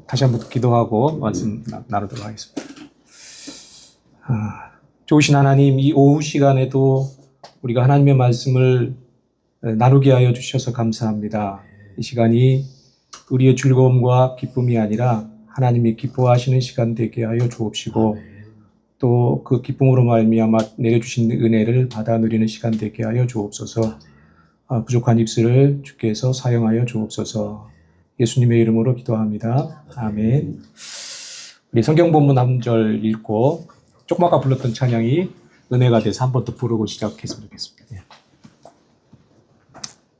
다시 한번 기도하고 말씀 나누도록 하겠습니다. 좋으신 하나님, 이 오후 시간에도 우리가 하나님의 말씀을 나누게 하여 주셔서 감사합니다. 이 시간이 우리의 즐거움과 기쁨이 아니라 하나님이 기뻐하시는 시간 되게 하여 주옵시고, 또 그 기쁨으로 말미암아 내려주신 은혜를 받아 누리는 시간 되게 하여 주옵소서. 부족한 입술을 주께서 사용하여 주옵소서. 예수님의 이름으로 기도합니다. 아멘. 우리 성경 본문 한 절 읽고 조금 아까 불렀던 찬양이 은혜가 돼서 한 번 더 부르고 시작했으면 좋겠습니다.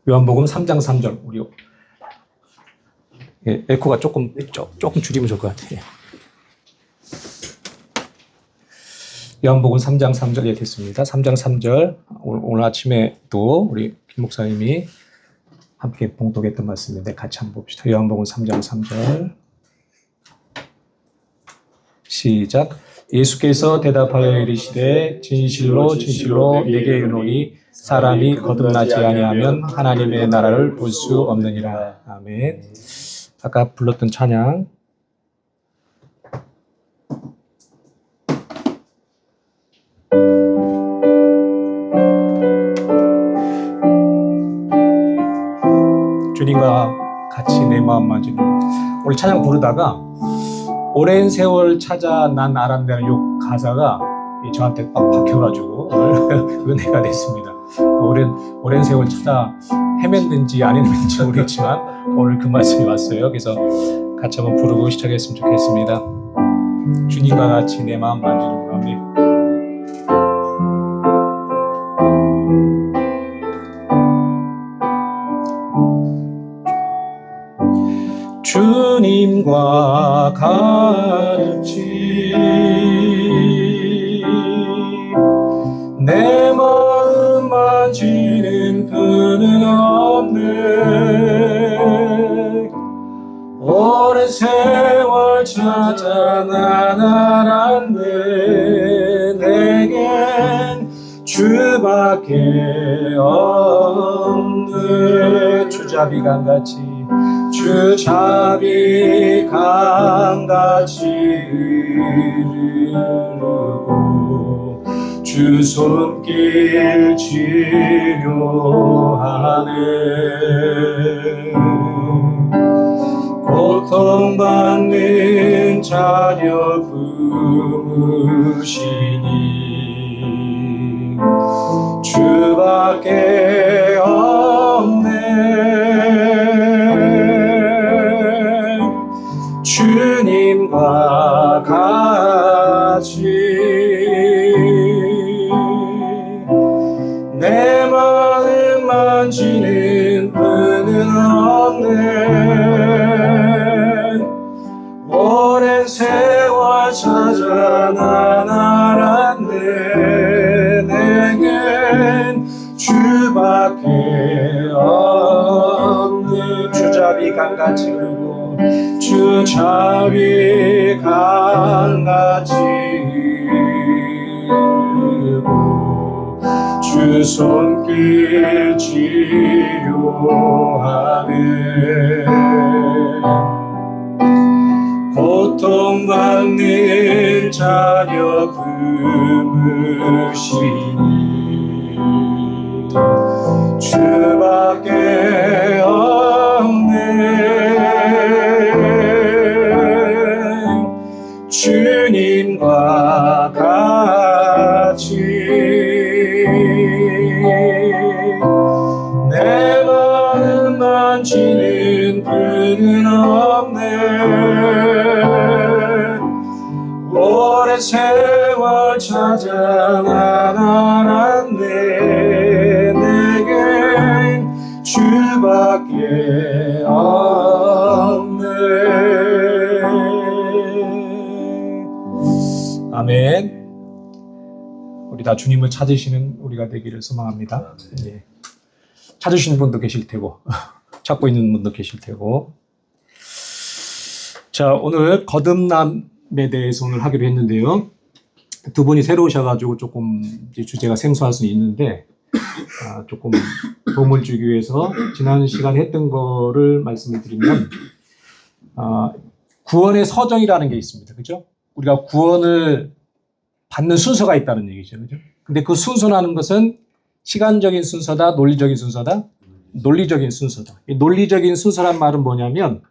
요한복음 3장 3절. 우리 에코가 조금 줄이면 좋을 것 같아요. 요한복음 3장 3절 됐습니다. 3장 3절. 오늘 아침에 또 우리 김 목사님이 함께 봉독했던 말씀인데 같이 한번 봅시다. 요한복음 3장 3절. 시작. 예수께서 대답하여 이르시되 진실로 진실로 내게 이르노니 사람이 거듭나지 아니하면 하나님의 나라를 볼 수 없느니라. 아멘. 아까 불렀던 찬양. 주님과 같이 내 마음 만지는. 오늘 찬양 부르다가 오랜 세월 찾아 난 알았다는 요 가사가 저한테 딱 박혀가지고 은혜가 됐습니다. 오랜 세월 찾아 헤맸는지 안 헤맸는지 모르겠지만 오늘 그 말씀이 왔어요. 그래서 같이 한번 부르고 시작했으면 좋겠습니다. 주님과 같이 내 마음 만지는 마음이. 주님과 같이 내 마음 만지는 그는 없네. 오랜 세월 찾아 난 알았네. 내겐 주밖에 없네. 주잡이 강같이 주잡이 강같이 흐르고 주 손길 치료하네. 고통받는 자녀 품으시니 주밖에 없네. 주님과 같이 내 마음 만지는 분은 없네. 오랜 세월 찾아 난 알았네. 내겐 주밖에 없네. 주잡이 강같이 흐르고 주잡이 강같이 흐르고 주 손길 치료하네. 고통받는 자녀 품으시니 주밖에 없네. 주님과 같이 내 마음 만지는 분은 없네. 오랜 세월 찾아 난 알았네. 내겐 주밖에 없네. 아멘. 우리 다 주님을 찾으시는 우리가 되기를 소망합니다. 예. 찾으시는 분도 계실 테고 찾고 있는 분도 계실 테고. 자, 오늘 거듭남에 대해서 오늘 하기로 했는데요. 두 분이 새로 오셔가지고 조금 주제가 생소할 수는 있는데 조금 도움을 주기 위해서 지난 시간에 했던 거를 말씀을 드리면 구원의 서정이라는 게 있습니다. 그죠? 우리가 구원을 받는 순서가 있다는 얘기죠. 그죠? 근데 그 순서라는 것은 시간적인 순서다, 논리적인 순서다? 논리적인 순서다. 이 논리적인 순서란 말은 뭐냐면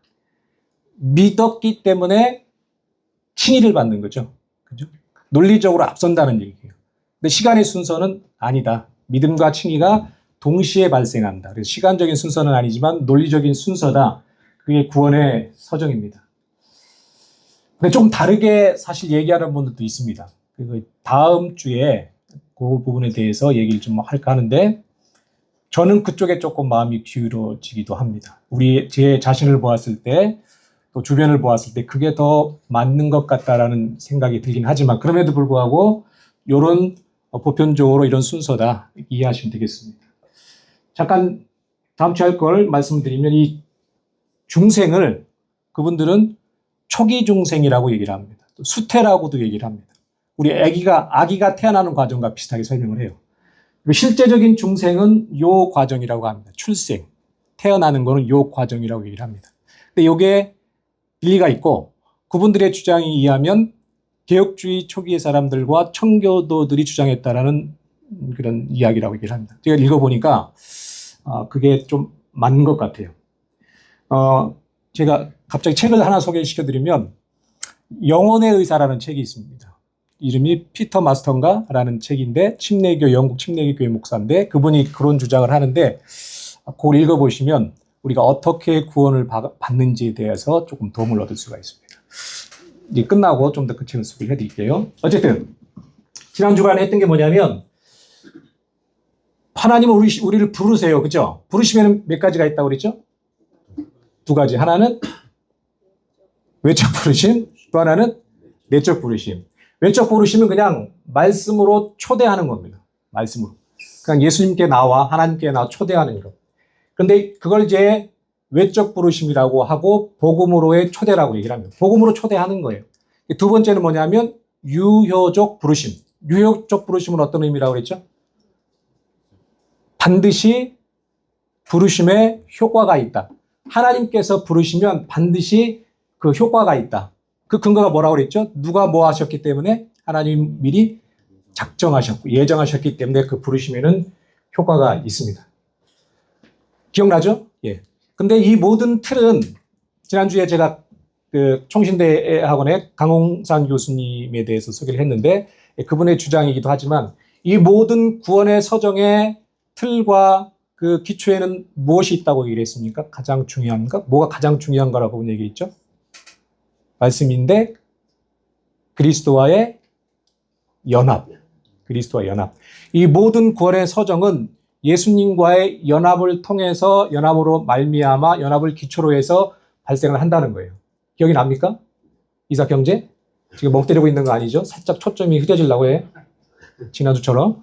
믿었기 때문에 칭의를 받는 거죠. 그죠? 논리적으로 앞선다는 얘기예요. 근데 시간의 순서는 아니다. 믿음과 칭의가 동시에 발생한다. 그래서 시간적인 순서는 아니지만 논리적인 순서다. 그게 구원의 서정입니다. 근데 좀 다르게 사실 얘기하는 분들도 있습니다. 그리고 다음 주에 그 부분에 대해서 얘기를 좀 할까 하는데 저는 그쪽에 조금 마음이 기울어지기도 합니다. 제 자신을 보았을 때 또 주변을 보았을 때 그게 더 맞는 것 같다라는 생각이 들긴 하지만 그럼에도 불구하고 이런 보편적으로 이런 순서다 이해하시면 되겠습니다. 잠깐 다음 주에 할 걸 말씀드리면 이 중생을 그분들은 초기 중생이라고 얘기를 합니다. 또 수태라고도 얘기를 합니다. 우리 아기가 태어나는 과정과 비슷하게 설명을 해요. 그리고 실제적인 중생은 요 과정이라고 합니다. 출생, 태어나는 거는 요 과정이라고 얘기를 합니다. 근데 요게 일리가 있고 그분들의 주장에 의하면 개혁주의 초기의 사람들과 청교도들이 주장했다라는 그런 이야기라고 얘기를 합니다. 제가 읽어보니까 그게 좀 맞는 것 같아요. 제가 갑자기 책을 하나 소개시켜드리면 영혼의 의사라는 책이 있습니다. 이름이 피터 마스턴가라는 책인데 영국 침례교 교회 목사인데 그분이 그런 주장을 하는데 그걸 읽어보시면 우리가 어떻게 구원을 받는지에 대해서 조금 도움을 얻을 수가 있습니다. 이제 끝나고 좀 더 그 책을 소개해 드릴게요. 어쨌든 지난 주간에 했던 게 뭐냐면 하나님은 우리를 부르세요. 그죠? 부르시면 몇 가지가 있다고 그랬죠? 두 가지. 하나는 외적 부르심, 또 하나는 내적 부르심. 외적 부르심은 그냥 말씀으로 초대하는 겁니다. 말씀으로. 그냥 예수님께 나와 하나님께 나와 초대하는 것. 그런데 그걸 이제 외적 부르심이라고 하고 복음으로의 초대라고 얘기를 합니다. 복음으로 초대하는 거예요. 두 번째는 뭐냐면 유효적 부르심. 유효적 부르심은 어떤 의미라고 그랬죠? 반드시 부르심에 효과가 있다. 하나님께서 부르시면 반드시 그 효과가 있다. 그 근거가 뭐라고 그랬죠? 누가 뭐 하셨기 때문에 하나님 미리 작정하셨고 예정하셨기 때문에 그 부르심에는 효과가 있습니다. 기억나죠? 예. 근데 이 모든 틀은 지난주에 제가 그 총신대 학원의 강홍산 교수님에 대해서 소개를 했는데 그분의 주장이기도 하지만 이 모든 구원의 서정의 틀과 그 기초에는 무엇이 있다고 얘기를 했습니까? 가장 중요한가? 뭐가 가장 중요한가라고 얘기했죠? 말씀인데 그리스도와의 연합. 그리스도와 연합. 이 모든 구원의 서정은 예수님과의 연합을 통해서 연합으로 말미암아 연합을 기초로 해서 발생을 한다는 거예요. 기억이 납니까? 이삭 형제? 지금 멍 때리고 있는 거 아니죠? 살짝 초점이 흐려지려고 해. 지난주처럼.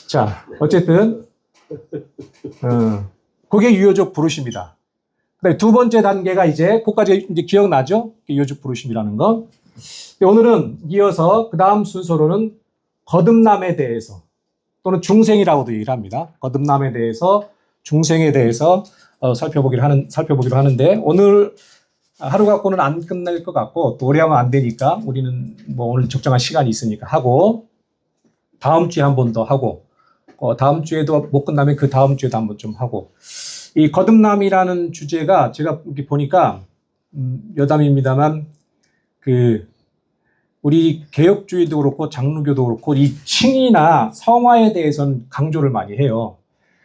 자, 어쨌든 그게 유효적 부르심이다. 두 번째 단계가 이제 그까지 이제 기억나죠? 유효적 부르심이라는 거. 오늘은 이어서 그 다음 순서로는 거듭남에 대해서 또는 중생이라고도 얘기를 합니다. 거듭남에 대해서 중생에 대해서 살펴보기로 하는데 오늘 하루 갖고는 안 끝날 것 같고 또 오래 하면 안 되니까 우리는 뭐 오늘 적정한 시간이 있으니까 하고 다음 주에 한 번 더 하고 다음 주에도 못 끝나면 그 다음 주에도 한 번 좀 하고 이 거듭남이라는 주제가 제가 이렇게 보니까 여담입니다만 우리 개혁주의도 그렇고 장로교도 그렇고 이 칭의나 성화에 대해서는 강조를 많이 해요.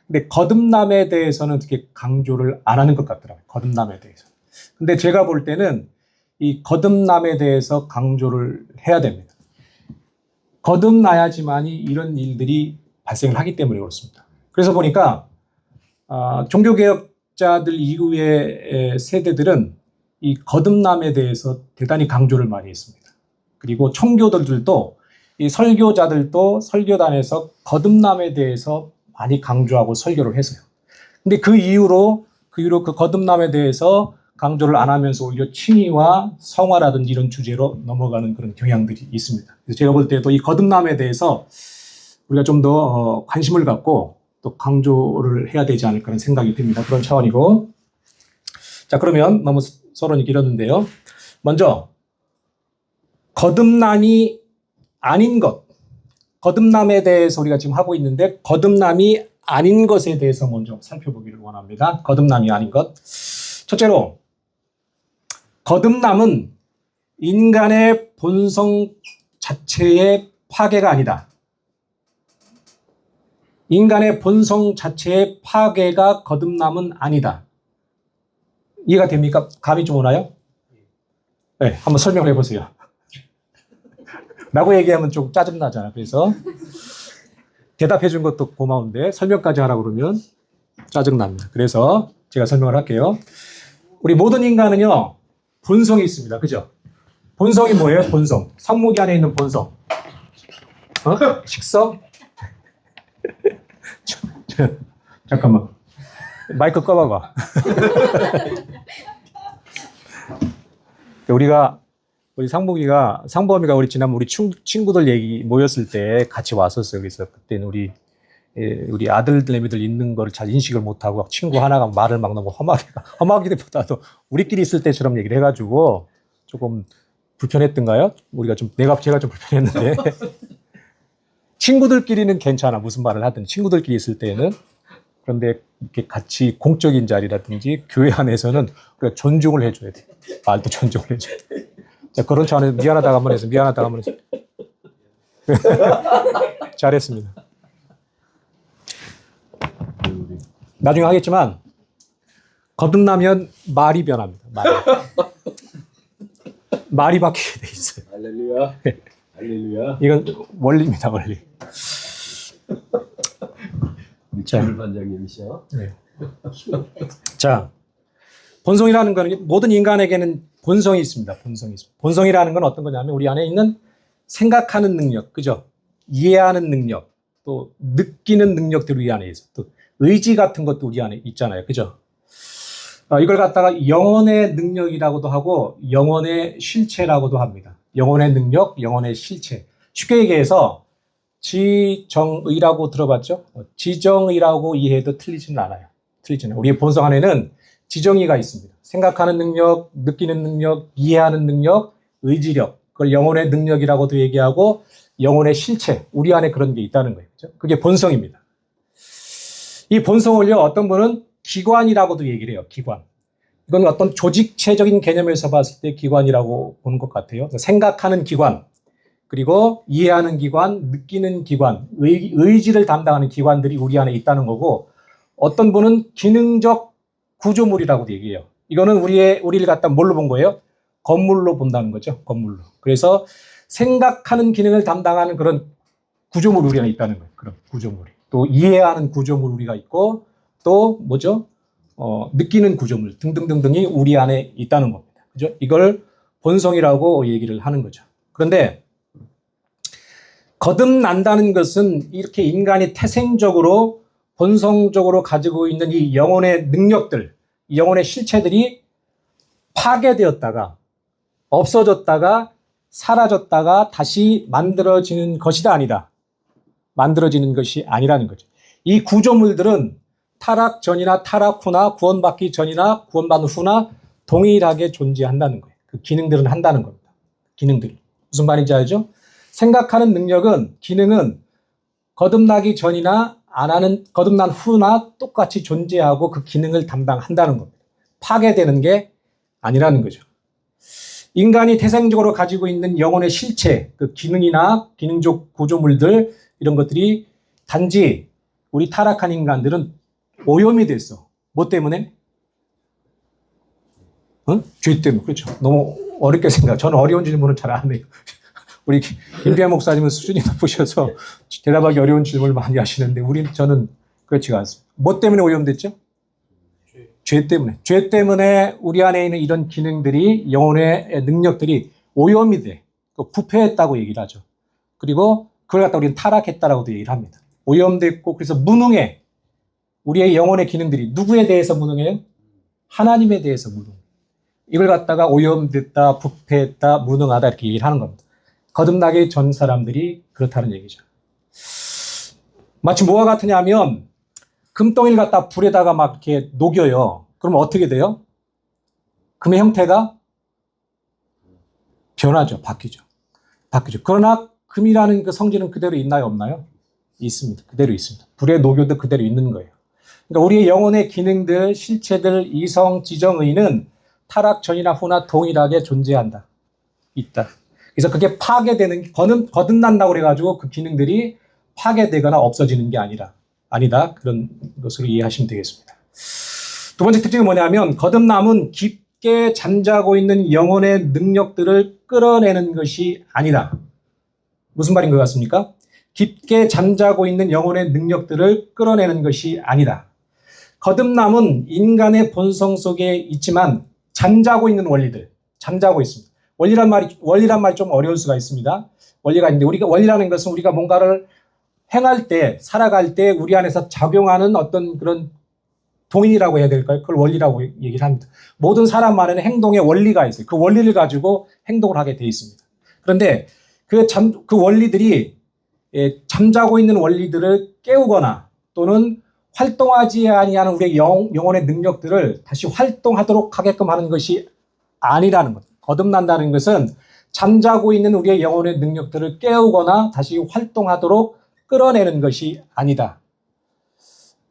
근데 거듭남에 대해서는 되게 강조를 안 하는 것 같더라고요. 거듭남에 대해서. 근데 제가 볼 때는 이 거듭남에 대해서 강조를 해야 됩니다. 거듭나야지만이 이런 일들이 발생을 하기 때문에 그렇습니다. 그래서 보니까 종교개혁자들 이후의 세대들은 이 거듭남에 대해서 대단히 강조를 많이 했습니다. 그리고 청교도들도 이 설교자들도 설교단에서 거듭남에 대해서 많이 강조하고 설교를 했어요. 근데 그 이후로 그 거듭남에 대해서 강조를 안 하면서 오히려 칭의와 성화라든지 이런 주제로 넘어가는 그런 경향들이 있습니다. 그래서 제가 볼 때도 이 거듭남에 대해서 우리가 좀 더 관심을 갖고 또 강조를 해야 되지 않을까 하는 생각이 듭니다. 그런 차원이고. 자, 그러면 너무 서론이 길었는데요. 먼저 거듭남이 아닌 것, 거듭남에 대해서 우리가 지금 하고 있는데 거듭남이 아닌 것에 대해서 먼저 살펴보기를 원합니다. 거듭남이 아닌 것. 첫째로 거듭남은 인간의 본성 자체의 파괴가 아니다. 인간의 본성 자체의 파괴가 거듭남은 아니다. 이해가 됩니까? 감이 좀 오나요? 네, 한번 설명을 해보세요. 라고 얘기하면 좀 짜증나잖아. 그래서 대답해 준 것도 고마운데 설명까지 하라고 그러면 짜증납니다. 그래서 제가 설명을 할게요. 우리 모든 인간은요, 본성이 있습니다. 그죠? 본성이 뭐예요? 본성. 상목이 안에 있는 본성. 식성? 잠깐만. 마이크 꺼봐봐. 우리 상범이가 우리 지난번 우리 친구들 얘기 모였을 때 같이 왔었어요. 그래서 그때는 우리 아들내미들 있는 거를 잘 인식을 못하고 친구 하나가 말을 막 너무 험하기보다도 우리끼리 있을 때처럼 얘기를 해가지고 조금 불편했던가요? 제가 좀 불편했는데. 친구들끼리는 괜찮아. 무슨 말을 하든 친구들끼리 있을 때는. 그런데 이렇게 같이 공적인 자리라든지 교회 안에서는 우리가 존중을 해줘야 돼. 말도 존중을 해줘야 돼. 자, 그런 차원에서 미안하다고 한번 해서 잘했습니다. 나중에 하겠지만 거듭나면 말이 변합니다. 말이 바뀌게 돼 있어요. 할렐루야. 할렐루야. 이건 원리입니다, 원리. 자, 반장님이셔. 네. 자, 본성이라는 거는 모든 인간에게는 본성이 있습니다. 본성이 있습니다. 본성이라는 건 어떤 거냐면 우리 안에 있는 생각하는 능력, 그죠? 이해하는 능력, 또 느끼는 능력들이 우리 안에 있어. 또 의지 같은 것도 우리 안에 있잖아요, 그죠? 이걸 갖다가 영혼의 능력이라고도 하고 영혼의 실체라고도 합니다. 영혼의 능력, 영혼의 실체. 쉽게 얘기해서 지정의라고 들어봤죠? 지정의라고 이해해도 틀리지는 않아요. 우리의 본성 안에는 지정의가 있습니다. 생각하는 능력, 느끼는 능력, 이해하는 능력, 의지력. 그걸 영혼의 능력이라고도 얘기하고 영혼의 실체. 우리 안에 그런 게 있다는 거예요. 그죠? 그게 본성입니다. 이 본성을요, 어떤 분은 기관이라고도 얘기를 해요. 기관. 이건 어떤 조직체적인 개념에서 봤을 때 기관이라고 보는 것 같아요. 생각하는 기관, 그리고 이해하는 기관, 느끼는 기관, 의지를 담당하는 기관들이 우리 안에 있다는 거고, 어떤 분은 기능적 구조물이라고도 얘기해요. 이거는 우리를 갖다 뭘로 본 거예요? 건물로 본다는 거죠. 건물로. 그래서 생각하는 기능을 담당하는 그런 구조물이 우리 안에 있다는 거예요. 그런 구조물이. 또 이해하는 구조물 우리가 있고, 또 뭐죠? 느끼는 구조물 등등등등이 우리 안에 있다는 겁니다. 그죠? 이걸 본성이라고 얘기를 하는 거죠. 그런데 거듭난다는 것은 이렇게 인간이 태생적으로 본성적으로 가지고 있는 이 영혼의 능력들, 이 영혼의 실체들이 파괴되었다가 없어졌다가 사라졌다가 다시 만들어지는 것이다 아니다. 만들어지는 것이 아니라는 거죠. 이 구조물들은 타락 전이나 타락 후나 구원받기 전이나 구원받은 후나 동일하게 존재한다는 거예요. 그 기능들은 한다는 겁니다. 기능들이. 무슨 말인지 알죠? 생각하는 능력은, 기능은 거듭나기 전이나 거듭난 후나 똑같이 존재하고 그 기능을 담당한다는 겁니다. 파괴되는 게 아니라는 거죠. 인간이 태생적으로 가지고 있는 영혼의 실체, 그 기능이나 기능적 구조물들, 이런 것들이 단지 우리 타락한 인간들은 오염이 됐어. 뭐 때문에? 죄 때문에. 그렇죠. 너무 어렵게 저는 어려운 질문은 잘 안 해요. 우리 김비아 목사님은 수준이 높으셔서 대답하기 어려운 질문을 많이 하시는데 저는 그렇지가 않습니다. 뭐 때문에 오염됐죠? 죄 때문에. 죄 때문에 우리 안에 있는 이런 기능들이, 영혼의 능력들이 오염이 돼. 부패했다고 얘기를 하죠. 그리고 그걸 갖다 우리는 타락했다라고도 얘기를 합니다. 오염됐고, 그래서 무능해. 우리의 영혼의 기능들이 누구에 대해서 무능해요? 하나님에 대해서 무능. 이걸 갖다가 오염됐다, 부패했다, 무능하다 이렇게 얘기를 하는 겁니다. 거듭나기 전 사람들이 그렇다는 얘기죠. 마치 뭐와 같으냐 하면 금덩이를 갖다 불에다가 막 이렇게 녹여요. 그러면 어떻게 돼요? 금의 형태가 변하죠. 바뀌죠. 그러나 금이라는 그 성질은 그대로 있나요? 없나요? 있습니다. 그대로 있습니다. 불의 노교도 그대로 있는 거예요. 그러니까 우리의 영혼의 기능들, 실체들, 이성, 지정의는 타락 전이나 후나 동일하게 존재한다. 있다. 그래서 그게 파괴되는, 거듭난다고 그래가지고 그 기능들이 파괴되거나 없어지는 게 아니다. 그런 것으로 이해하시면 되겠습니다. 두 번째 특징은 뭐냐면, 거듭남은 깊게 잠자고 있는 영혼의 능력들을 끌어내는 것이 아니다. 무슨 말인 것 같습니까? 깊게 잠자고 있는 영혼의 능력들을 끌어내는 것이 아니다. 거듭남은 인간의 본성 속에 있지만 잠자고 있는 원리들, 잠자고 있습니다. 원리란 말이 좀 어려울 수가 있습니다. 원리가 있는데, 원리라는 것은 우리가 뭔가를 행할 때, 살아갈 때 우리 안에서 작용하는 어떤 그런 동인이라고 해야 될까요? 그걸 원리라고 얘기를 합니다. 모든 사람 안에는 행동의 원리가 있어요. 그 원리를 가지고 행동을 하게 돼 있습니다. 그런데 그 원리들이 잠자고 있는 원리들을 깨우거나 또는 활동하지 아니하는 우리의 영혼의 능력들을 다시 활동하도록 하게끔 하는 것이 아니라는 것. 거듭난다는 것은 잠자고 있는 우리의 영혼의 능력들을 깨우거나 다시 활동하도록 끌어내는 것이 아니다.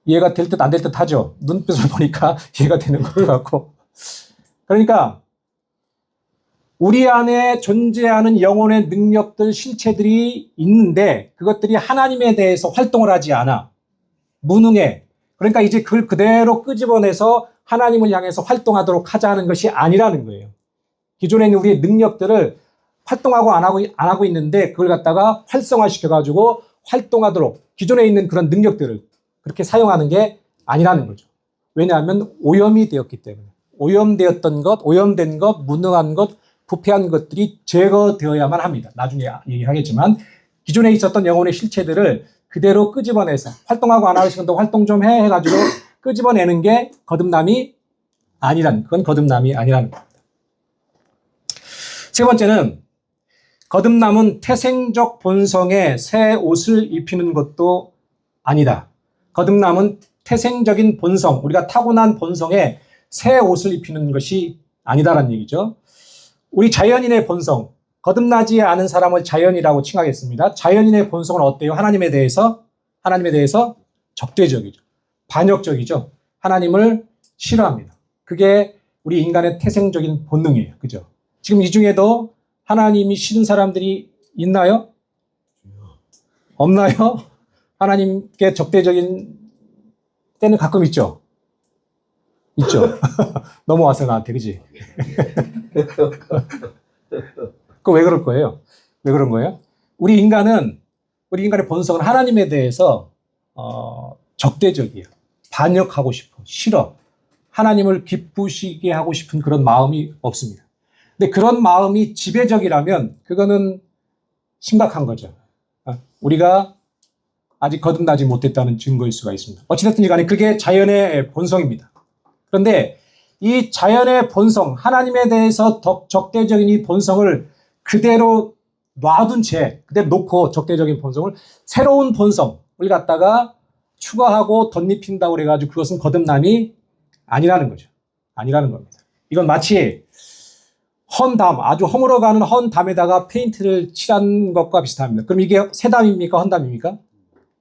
이해가 될 듯 안 될 듯 하죠. 눈빛을 보니까 이해가 되는 것 같고. 그러니까 우리 안에 존재하는 영혼의 능력들, 실체들이 있는데 그것들이 하나님에 대해서 활동을 하지 않아. 무능해. 그러니까 이제 그걸 그대로 끄집어내서 하나님을 향해서 활동하도록 하자는 것이 아니라는 거예요. 기존에 있는 우리의 능력들을 활동하고 안 하고 있는데 그걸 갖다가 활성화시켜가지고 활동하도록 기존에 있는 그런 능력들을 그렇게 사용하는 게 아니라는 거죠. 왜냐하면 오염이 되었기 때문에. 오염된 것, 무능한 것, 부패한 것들이 제거되어야만 합니다. 나중에 얘기하겠지만 기존에 있었던 영혼의 실체들을 그대로 끄집어내서 활동하고 안 하는 시간도 활동 좀 해가지고 끄집어내는 게 그건 거듭남이 아니라는 겁니다. 세 번째는 거듭남은 태생적 본성에 새 옷을 입히는 것도 아니다. 거듭남은 태생적인 본성, 우리가 타고난 본성에 새 옷을 입히는 것이 아니다라는 얘기죠. 우리 자연인의 본성, 거듭나지 않은 사람을 자연이라고 칭하겠습니다. 자연인의 본성은 어때요? 하나님에 대해서 적대적이죠. 반역적이죠. 하나님을 싫어합니다. 그게 우리 인간의 태생적인 본능이에요. 그죠? 지금 이 중에도 하나님이 싫은 사람들이 있나요? 없나요? 하나님께 적대적인 때는 가끔 있죠. 넘어왔어 나한테, 그지? 그 왜 그럴 거예요? 왜 그런 거예요? 우리 인간의 본성은 하나님에 대해서 적대적이에요. 반역하고 싶어, 싫어. 하나님을 기쁘시게 하고 싶은 그런 마음이 없습니다. 근데 그런 마음이 지배적이라면 그거는 심각한 거죠. 우리가 아직 거듭나지 못했다는 증거일 수가 있습니다. 어찌됐든 간에 그게 자연의 본성입니다. 그런데 이 자연의 본성, 하나님에 대해서 적대적인 이 본성을 그대로 놔둔 채, 그대로 놓고 적대적인 본성을 새로운 본성을 갖다가 추가하고 덧입힌다고 그래가지고 그것은 거듭남이 아니라는 거죠. 아니라는 겁니다. 이건 마치 헌담, 아주 허물어가는 헌담에다가 페인트를 칠한 것과 비슷합니다. 그럼 이게 새담입니까? 헌담입니까?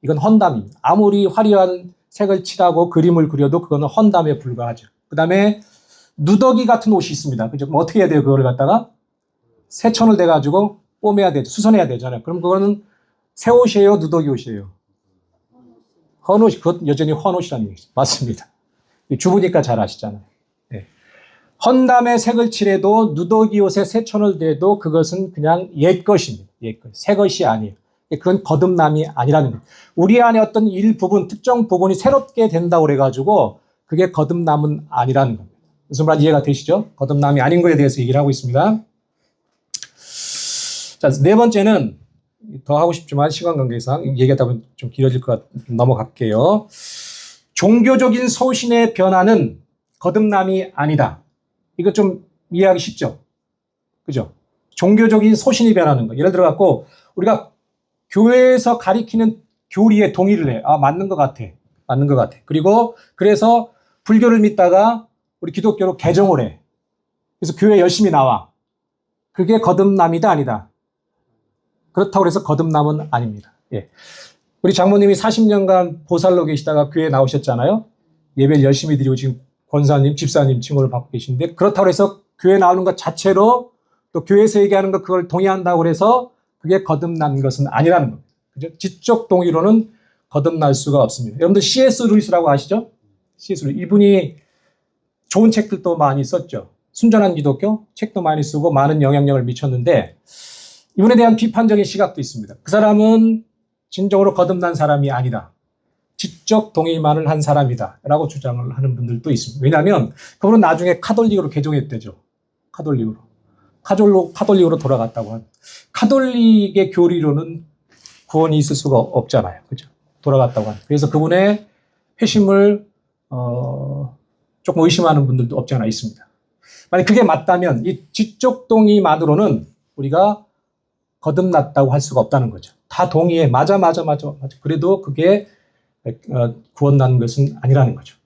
이건 헌담입니다. 아무리 화려한 색을 칠하고 그림을 그려도 그거는 헌담에 불과하죠. 그 다음에 누더기 같은 옷이 있습니다. 그죠? 그럼 어떻게 해야 돼요? 그거를 갖다가 세천을 대가지고 꿰매야 되죠. 수선해야 되잖아요. 그럼 그거는 새 옷이에요? 누더기 옷이에요? 헌옷이, 그것 여전히 헌옷이라는 얘기죠. 맞습니다. 주부니까 잘 아시잖아요. 네. 헌담에 색을 칠해도 누더기 옷에 세천을 대도 그것은 그냥 옛 것입니다. 새 것이 아니에요. 그건 거듭남이 아니라는 거예요. 우리 안에 어떤 일부분, 특정 부분이 새롭게 된다고 그래가지고 그게 거듭남은 아니라는 겁니다. 무슨 말 이해가 되시죠? 거듭남이 아닌 거에 대해서 얘기를 하고 있습니다. 자, 네 번째는 더 하고 싶지만 시간 관계상 얘기하다 보면 좀 길어질 것 같아서 넘어갈게요. 종교적인 소신의 변화는 거듭남이 아니다. 이거 좀 이해하기 쉽죠? 그죠? 종교적인 소신이 변하는 거. 예를 들어 갖고 우리가 교회에서 가리키는 교리에 동의를 해. 아, 맞는 것 같아. 그리고 그래서 불교를 믿다가 우리 기독교로 개종을 해. 그래서 교회 열심히 나와. 그게 거듭남이다 아니다? 그렇다고 해서 거듭남은 아닙니다. 예. 우리 장모님이 40년간 보살로 계시다가 교회에 나오셨잖아요. 예배를 열심히 드리고 지금 권사님, 집사님 칭호를 받고 계신데 그렇다고 해서 교회 나오는 것 자체로 또 교회에서 얘기하는 것 그걸 동의한다고 해서 그게 거듭난 것은 아니라는 겁니다. 그죠? 지적 동의로는 거듭날 수가 없습니다. 여러분들 C.S. 루이스라고 아시죠? C.S. 루이스. 이분이 좋은 책들도 많이 썼죠. 순전한 기독교 책도 많이 쓰고 많은 영향력을 미쳤는데 이분에 대한 비판적인 시각도 있습니다. 그 사람은 진정으로 거듭난 사람이 아니다. 지적 동의만을 한 사람이다. 라고 주장을 하는 분들도 있습니다. 왜냐하면 그분은 나중에 카톨릭으로 개종했대죠. 카톨릭으로 돌아갔다고 한. 카톨릭의 교리로는 구원이 있을 수가 없잖아요. 그죠? 돌아갔다고 한. 그래서 그분의 회심을, 조금 의심하는 분들도 없지 않아 있습니다. 만약 그게 맞다면 이 지적 동의만으로는 우리가 거듭났다고 할 수가 없다는 거죠. 다 동의해. 맞아. 그래도 그게 구원난 것은 아니라는 거죠.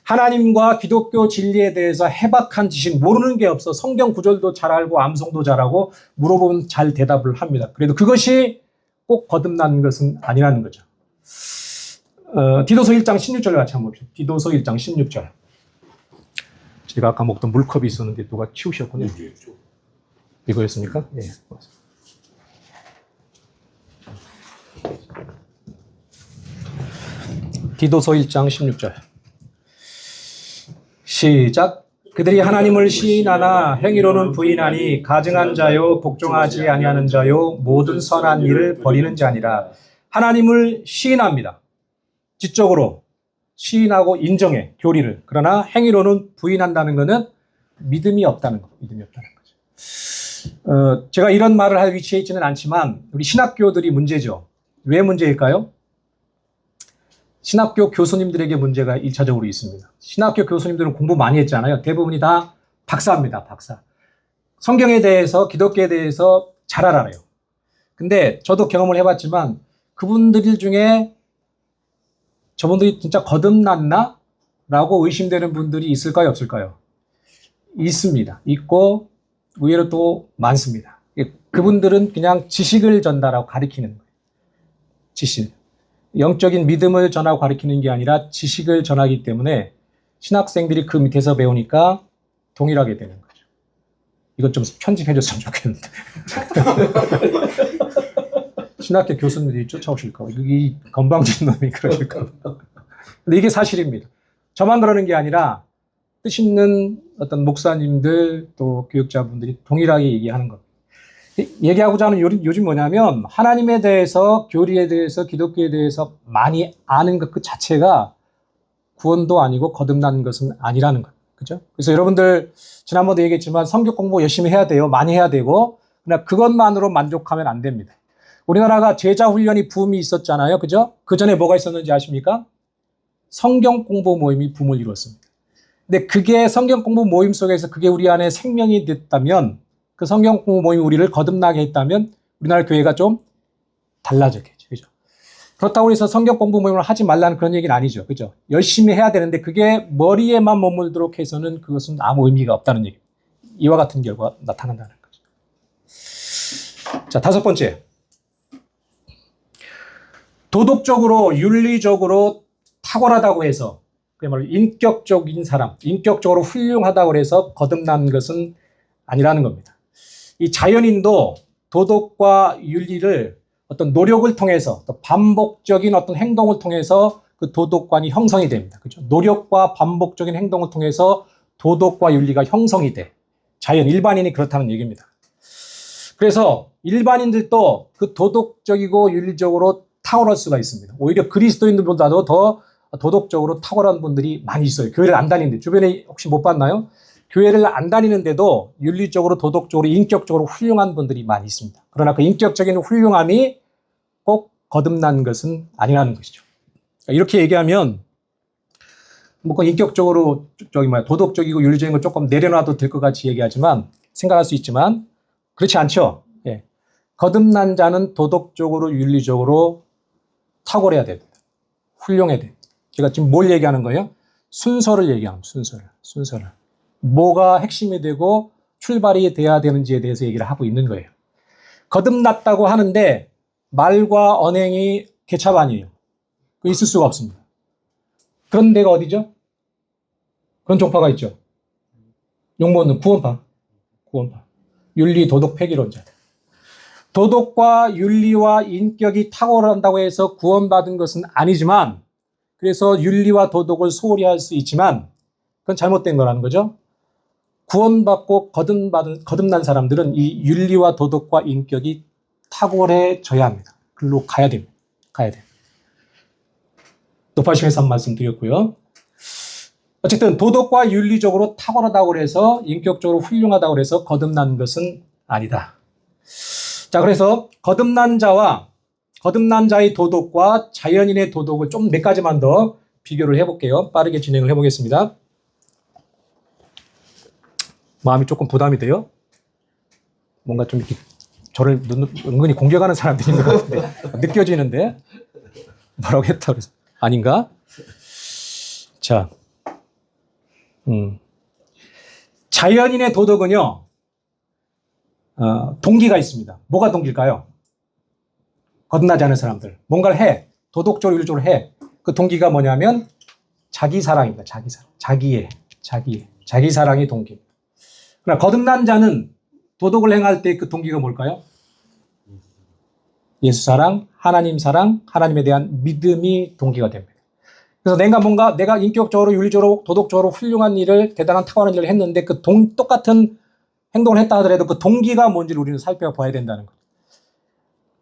하나님과 기독교 진리에 대해서 해박한 지식 모르는 게 없어. 성경 구절도 잘 알고 암송도 잘하고 물어보면 잘 대답을 합니다. 그래도 그것이 꼭 거듭난 것은 아니라는 거죠. 디도서 1장 16절 같이 한번 봅시다. 디도서 1장 16절. 제가 아까 먹던 물컵이 있었는데 누가 치우셨군요. 이거였습니까? 예. 디도서 1장 16절. 시작. 그들이 하나님을 시인하나 행위로는 부인하니 가증한 자요 복종하지 아니하는 자요 모든 선한 일을 버리는 자니라. 하나님을 시인합니다. 지적으로 시인하고 인정해 교리를. 그러나 행위로는 부인한다는 것은 믿음이 없다는 것. 제가 이런 말을 할 위치에 있지는 않지만 우리 신학교들이 문제죠. 왜 문제일까요? 신학교 교수님들에게 문제가 1차적으로 있습니다. 신학교 교수님들은 공부 많이 했잖아요. 대부분이 다 박사입니다. 박사. 성경에 대해서, 기독교에 대해서 잘 알아요. 근데 저도 경험을 해봤지만 그분들 중에 저분들이 진짜 거듭났나? 라고 의심되는 분들이 있을까요? 없을까요? 있습니다. 있고 의외로 또 많습니다. 그분들은 그냥 지식을 전달하고 가르치는 거예요. 지식. 영적인 믿음을 전하고 가르치는 게 아니라 지식을 전하기 때문에 신학생들이 그 밑에서 배우니까 동일하게 되는 거죠. 이건 좀 편집해줬으면 좋겠는데. 신학교 교수님들이 쫓아오실까 봐. 이 건방진 놈이 그러실까 봐. 근데 이게 사실입니다. 저만 그러는 게 아니라 뜻 있는 어떤 목사님들 또 교육자분들이 동일하게 얘기하는 겁니다. 얘기하고자 하는 요즘 뭐냐면 하나님에 대해서, 교리에 대해서, 기독교에 대해서 많이 아는 것 그 자체가 구원도 아니고 거듭난 것은 아니라는 것. 그죠? 그래서 여러분들 지난번도 얘기했지만 성경 공부 열심히 해야 돼요. 많이 해야 되고. 그러나 그것만으로 만족하면 안 됩니다. 우리나라가 제자 훈련이 붐이 있었잖아요. 그죠? 그 전에 뭐가 있었는지 아십니까? 성경 공부 모임이 붐을 이루었습니다. 근데 그게 성경 공부 모임 속에서 그게 우리 안에 생명이 됐다면 그 성경 공부 모임이 우리를 거듭나게 했다면 우리나라 교회가 좀 달라졌겠죠. 그죠? 그렇다고 해서 성경 공부 모임을 하지 말라는 그런 얘기는 아니죠. 그죠? 열심히 해야 되는데 그게 머리에만 머물도록 해서는 그것은 아무 의미가 없다는 얘기입니다. 이와 같은 결과가 나타난다는 거죠. 자, 다섯 번째. 도덕적으로, 윤리적으로 탁월하다고 해서 그야말로 인격적인 사람, 인격적으로 훌륭하다고 해서 거듭난 것은 아니라는 겁니다. 이 자연인도 도덕과 윤리를 어떤 노력을 통해서 또 반복적인 어떤 행동을 통해서 그 도덕관이 형성이 됩니다. 그죠? 노력과 반복적인 행동을 통해서 도덕과 윤리가 형성이 돼. 자연, 일반인이 그렇다는 얘기입니다. 그래서 일반인들도 그 도덕적이고 윤리적으로 탁월할 수가 있습니다. 오히려 그리스도인들보다도 더 도덕적으로 탁월한 분들이 많이 있어요. 교회를 안 다니는데. 주변에 혹시 못 봤나요? 교회를 안 다니는데도 윤리적으로, 도덕적으로, 인격적으로 훌륭한 분들이 많이 있습니다. 그러나 그 인격적인 훌륭함이 꼭 거듭난 것은 아니라는 것이죠. 이렇게 얘기하면 뭐 인격적으로 도덕적이고 윤리적인 걸 조금 내려놔도 될 것 같이 얘기하지만 생각할 수 있지만 그렇지 않죠. 예. 거듭난 자는 도덕적으로, 윤리적으로 탁월해야 됩니다. 훌륭해야 됩니다. 제가 지금 뭘 얘기하는 거예요? 순서를 얘기하는 순서를. 뭐가 핵심이 되고 출발이 돼야 되는지에 대해서 얘기를 하고 있는 거예요. 거듭났다고 하는데 말과 언행이 개차반이에요. 그 있을 수가 없습니다. 그런 데가 어디죠? 그런 종파가 있죠. 욕먹는 구원파. 윤리, 도덕, 폐기론자들. 도덕과 윤리와 인격이 탁월한다고 해서 구원받은 것은 아니지만, 그래서 윤리와 도덕을 소홀히 할 수 있지만 그건 잘못된 거라는 거죠. 구원받고 거듭난 사람들은 이 윤리와 도덕과 인격이 탁월해져야 합니다. 글로 가야 됩니다. 가야 돼요. 높아심에서 한 말씀 드렸고요. 어쨌든 도덕과 윤리적으로 탁월하다고 해서 인격적으로 훌륭하다고 해서 거듭난 것은 아니다. 자, 그래서 거듭난 자의 도덕과 자연인의 도덕을 좀 몇 가지만 더 비교를 해볼게요. 빠르게 진행을 해보겠습니다. 마음이 조금 부담이 돼요. 뭔가 좀 이렇게 저를 은근히 공격하는 사람들인 것 같은데 느껴지는데 뭐라고 했다 그래서 아닌가? 자, 자연인의 도덕은요, 동기가 있습니다. 뭐가 동기일까요? 거듭나지 않은 사람들. 뭔가를 해. 도덕적으로, 윤리적으로 해. 그 동기가 뭐냐면 자기 사랑입니다. 자기 사랑. 자기 사랑이 동기입니다. 그러나 거듭난 자는 도덕을 행할 때 그 동기가 뭘까요? 예수 사랑, 하나님 사랑, 하나님에 대한 믿음이 동기가 됩니다. 그래서 내가 인격적으로, 윤리적으로, 도덕적으로 훌륭한 일을, 대단한 탁월한 일을 했는데 똑같은 행동을 했다 하더라도 그 동기가 뭔지를 우리는 살펴봐야 된다는 거예요.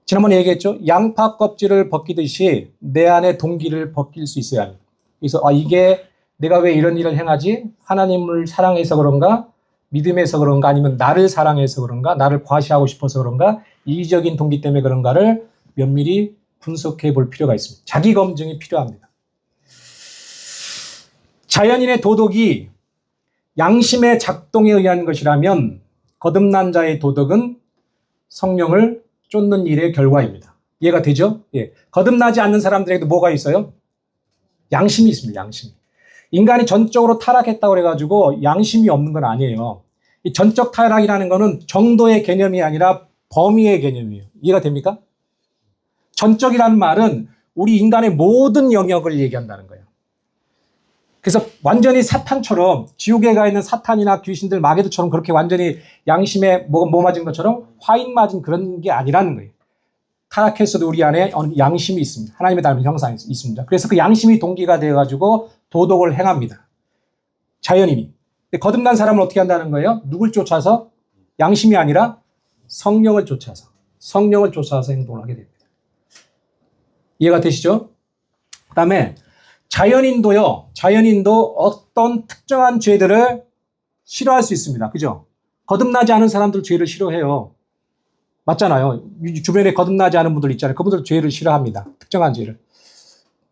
지난번에 얘기했죠? 양파 껍질을 벗기듯이 내 안에 동기를 벗길 수 있어야 합니다. 그래서 이게 내가 왜 이런 일을 행하지? 하나님을 사랑해서 그런가? 믿음에서 그런가? 아니면 나를 사랑해서 그런가? 나를 과시하고 싶어서 그런가? 이기적인 동기 때문에 그런가를 면밀히 분석해 볼 필요가 있습니다. 자기 검증이 필요합니다. 자연인의 도덕이 양심의 작동에 의한 것이라면 거듭난 자의 도덕은 성령을 쫓는 일의 결과입니다. 이해가 되죠? 예. 거듭나지 않는 사람들에게도 뭐가 있어요? 양심이 있습니다. 양심. 인간이 전적으로 타락했다고 해가지고 양심이 없는 건 아니에요. 이 전적 타락이라는 거는 정도의 개념이 아니라 범위의 개념이에요. 이해가 됩니까? 전적이라는 말은 우리 인간의 모든 영역을 얘기한다는 거예요. 그래서 완전히 사탄처럼, 지옥에 가 있는 사탄이나 귀신들, 마귀들처럼 그렇게 완전히 양심에 뭐 맞은 것처럼 화인 맞은 그런 게 아니라는 거예요. 타락했어도 우리 안에 양심이 있습니다. 하나님의 닮은 형상이 있습니다. 그래서 그 양심이 동기가 되어가지고 도덕을 행합니다. 자연인이. 거듭난 사람은 어떻게 한다는 거예요? 누굴 쫓아서? 양심이 아니라 성령을 쫓아서 행동을 하게 됩니다. 이해가 되시죠? 그 다음에 자연인도 어떤 특정한 죄들을 싫어할 수 있습니다. 그죠? 거듭나지 않은 사람들 죄를 싫어해요. 맞잖아요. 주변에 거듭나지 않은 분들 있잖아요. 그분들 죄를 싫어합니다. 특정한 죄를.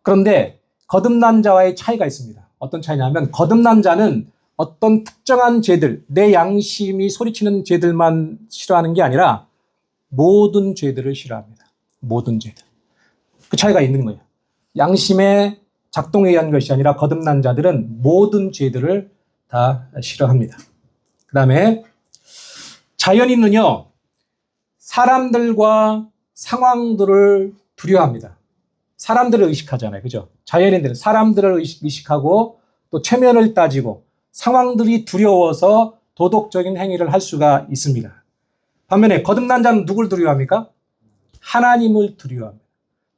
그런데 거듭난 자와의 차이가 있습니다. 어떤 차이냐면 거듭난 자는 어떤 특정한 죄들, 내 양심이 소리치는 죄들만 싫어하는 게 아니라 모든 죄들을 싫어합니다. 모든 죄들. 그 차이가 있는 거예요. 양심의 작동에 의한 것이 아니라 거듭난 자들은 모든 죄들을 다 싫어합니다. 그 다음에 자연인은요, 사람들과 상황들을 두려워합니다. 사람들을 의식하잖아요. 그죠? 자연인들은 사람들을 의식하고 또 체면을 따지고 상황들이 두려워서 도덕적인 행위를 할 수가 있습니다. 반면에 거듭난 자는 누굴 두려워합니까? 하나님을 두려워합니다.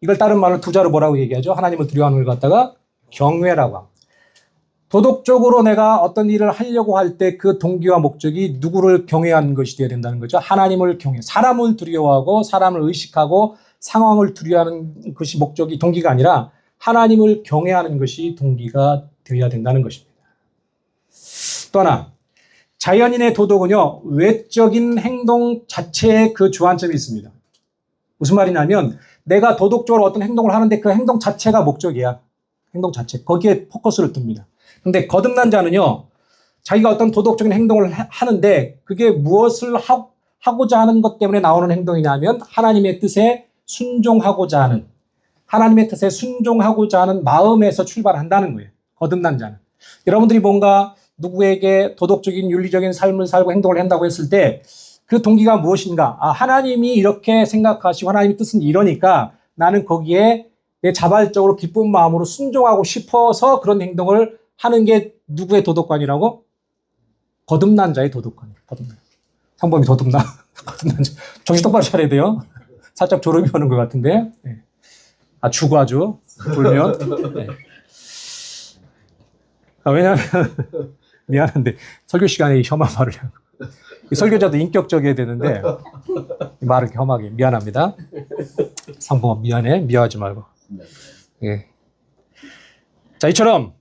이걸 다른 말로 두 자로 뭐라고 얘기하죠? 하나님을 두려워하는 걸 갖다가 경외라고 합니다. 도덕적으로 내가 어떤 일을 하려고 할 때 그 동기와 목적이 누구를 경외하는 것이 되어야 된다는 거죠. 하나님을 경외, 사람을 두려워하고 사람을 의식하고 상황을 두려워하는 것이 목적이 동기가 아니라 하나님을 경외하는 것이 동기가 되어야 된다는 것입니다. 또 하나, 자연인의 도덕은요, 외적인 행동 자체에 그 주안점이 있습니다. 무슨 말이냐면 내가 도덕적으로 어떤 행동을 하는데 그 행동 자체가 목적이야. 행동 자체. 거기에 포커스를 둡니다. 근데 거듭난 자는요, 자기가 어떤 도덕적인 행동을 하는데 그게 무엇을 하고자 하는 것 때문에 나오는 행동이냐면 하나님의 뜻에 순종하고자 하는 마음에서 출발한다는 거예요. 거듭난 자는. 여러분들이 뭔가 누구에게 도덕적인 윤리적인 삶을 살고 행동을 한다고 했을 때 그 동기가 무엇인가? 아, 하나님이 이렇게 생각하시고 하나님의 뜻은 이러니까 나는 거기에 내 자발적으로 기쁜 마음으로 순종하고 싶어서 그런 행동을 하는 게 누구의 도덕관이라고? 거듭난 자의 도덕관이에요. 거듭난. 상범이 도둑나? 거듭난 자. 정신 똑바로 차려야 돼요. 살짝 졸음이 오는 것 같은데. 네. 아, 죽어 아주. 졸면. 네. 아, 왜냐하면 미안한데 설교 시간에 혐한 말을 하고 설교자도 인격적이어야 되는데 말을 혐하게 미안합니다. 상봉아 미안해. 미워하지 말고. 예. 자, 이처럼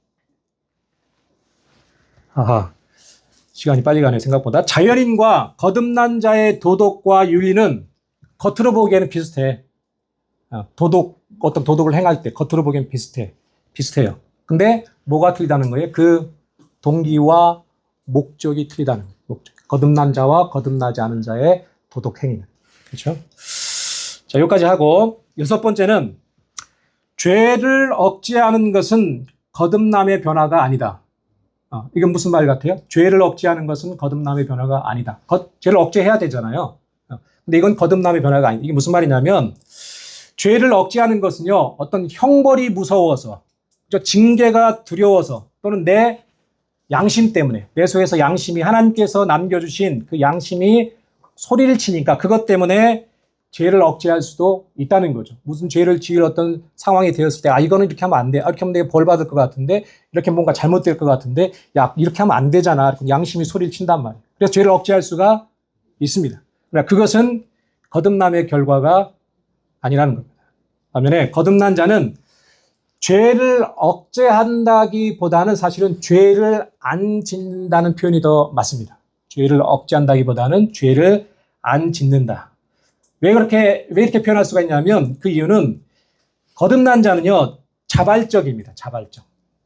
시간이 빨리 가네 생각보다. 자연인과 거듭난 자의 도덕과 윤리는 겉으로 보기에는 비슷해. 어떤 도덕을 행할 때 겉으로 보기에는 비슷해요. 근데 뭐가 틀리다는 거예요? 그 동기와 목적이 틀리다는 거예요. 거듭난 자와 거듭나지 않은 자의 도덕 행위는. 그렇죠? 자, 여기까지 하고 여섯 번째는 죄를 억제하는 것은 거듭남의 변화가 아니다. 이건 무슨 말 같아요? 죄를 억제하는 것은 거듭남의 변화가 아니다. 죄를 억제해야 되잖아요. 근데 이건 거듭남의 변화가 아니다. 이게 무슨 말이냐면 죄를 억제하는 것은요, 어떤 형벌이 무서워서, 징계가 두려워서, 또는 내 양심 때문에, 내 속에서 양심이 하나님께서 남겨주신 그 양심이 소리를 치니까 그것 때문에 죄를 억제할 수도 있다는 거죠. 무슨 죄를 지을 어떤 상황이 되었을 때, 이거는 이렇게 하면 안 돼. 이렇게 하면 내가 벌 받을 것 같은데, 이렇게 뭔가 잘못될 것 같은데, 이렇게 하면 안 되잖아. 양심이 소리를 친단 말이에요. 그래서 죄를 억제할 수가 있습니다. 그러나 그것은 거듭남의 결과가 아니라는 겁니다. 반면에 거듭난 자는 죄를 억제한다기보다는 사실은 죄를 안 짓는다는 표현이 더 맞습니다. 죄를 억제한다기보다는 죄를 안 짓는다. 왜 이렇게 표현할 수가 있냐면 그 이유는 거듭난 자는요, 자발적입니다. 자발적.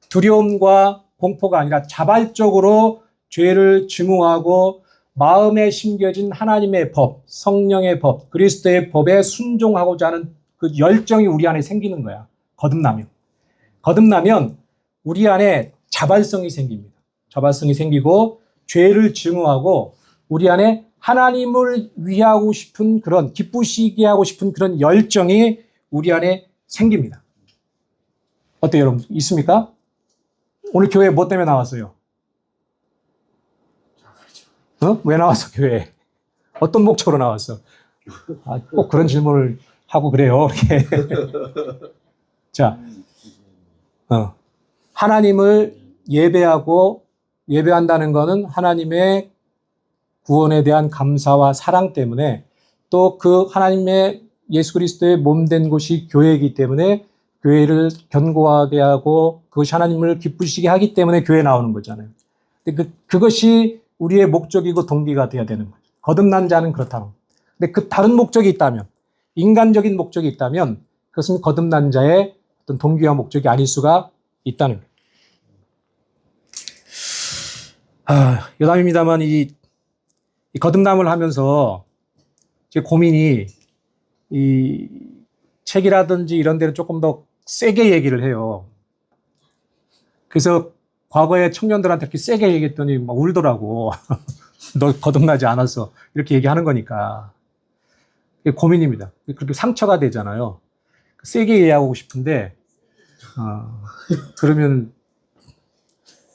두려움과 공포가 아니라 자발적으로 죄를 증오하고 마음에 심겨진 하나님의 법, 성령의 법, 그리스도의 법에 순종하고자 하는 그 열정이 우리 안에 생기는 거야. 거듭나면 우리 안에 자발성이 생깁니다. 자발성이 생기고 죄를 증오하고 우리 안에 하나님을 위하고 싶은 그런 기쁘시게 하고 싶은 그런 열정이 우리 안에 생깁니다. 어때요, 여러분? 있습니까? 오늘 교회 뭐 때문에 나왔어요? 왜 나왔어, 교회에? 어떤 목적으로 나왔어? 꼭 그런 질문을 하고 그래요, 이렇게. 자, 하나님을 예배한다는 것은 하나님의 구원에 대한 감사와 사랑 때문에 또 그 하나님의 예수 그리스도의 몸된 곳이 교회이기 때문에 교회를 견고하게 하고 그것이 하나님을 기쁘시게 하기 때문에 교회에 나오는 거잖아요. 근데 그것이 우리의 목적이고 동기가 되어야 되는 거죠. 거듭난 자는 그렇다는 거예요. 근데 그 다른 목적이 있다면, 인간적인 목적이 있다면 그것은 거듭난 자의 어떤 동기와 목적이 아닐 수가 있다는 거예요. 여담입니다만 이 거듭남을 하면서 제 고민이 이 책이라든지 이런 데는 조금 더 세게 얘기를 해요. 그래서 과거에 청년들한테 이렇게 세게 얘기했더니 막 울더라고. 너 거듭나지 않았어. 이렇게 얘기하는 거니까. 그게 고민입니다. 그렇게 상처가 되잖아요. 세게 얘기하고 싶은데, 그러면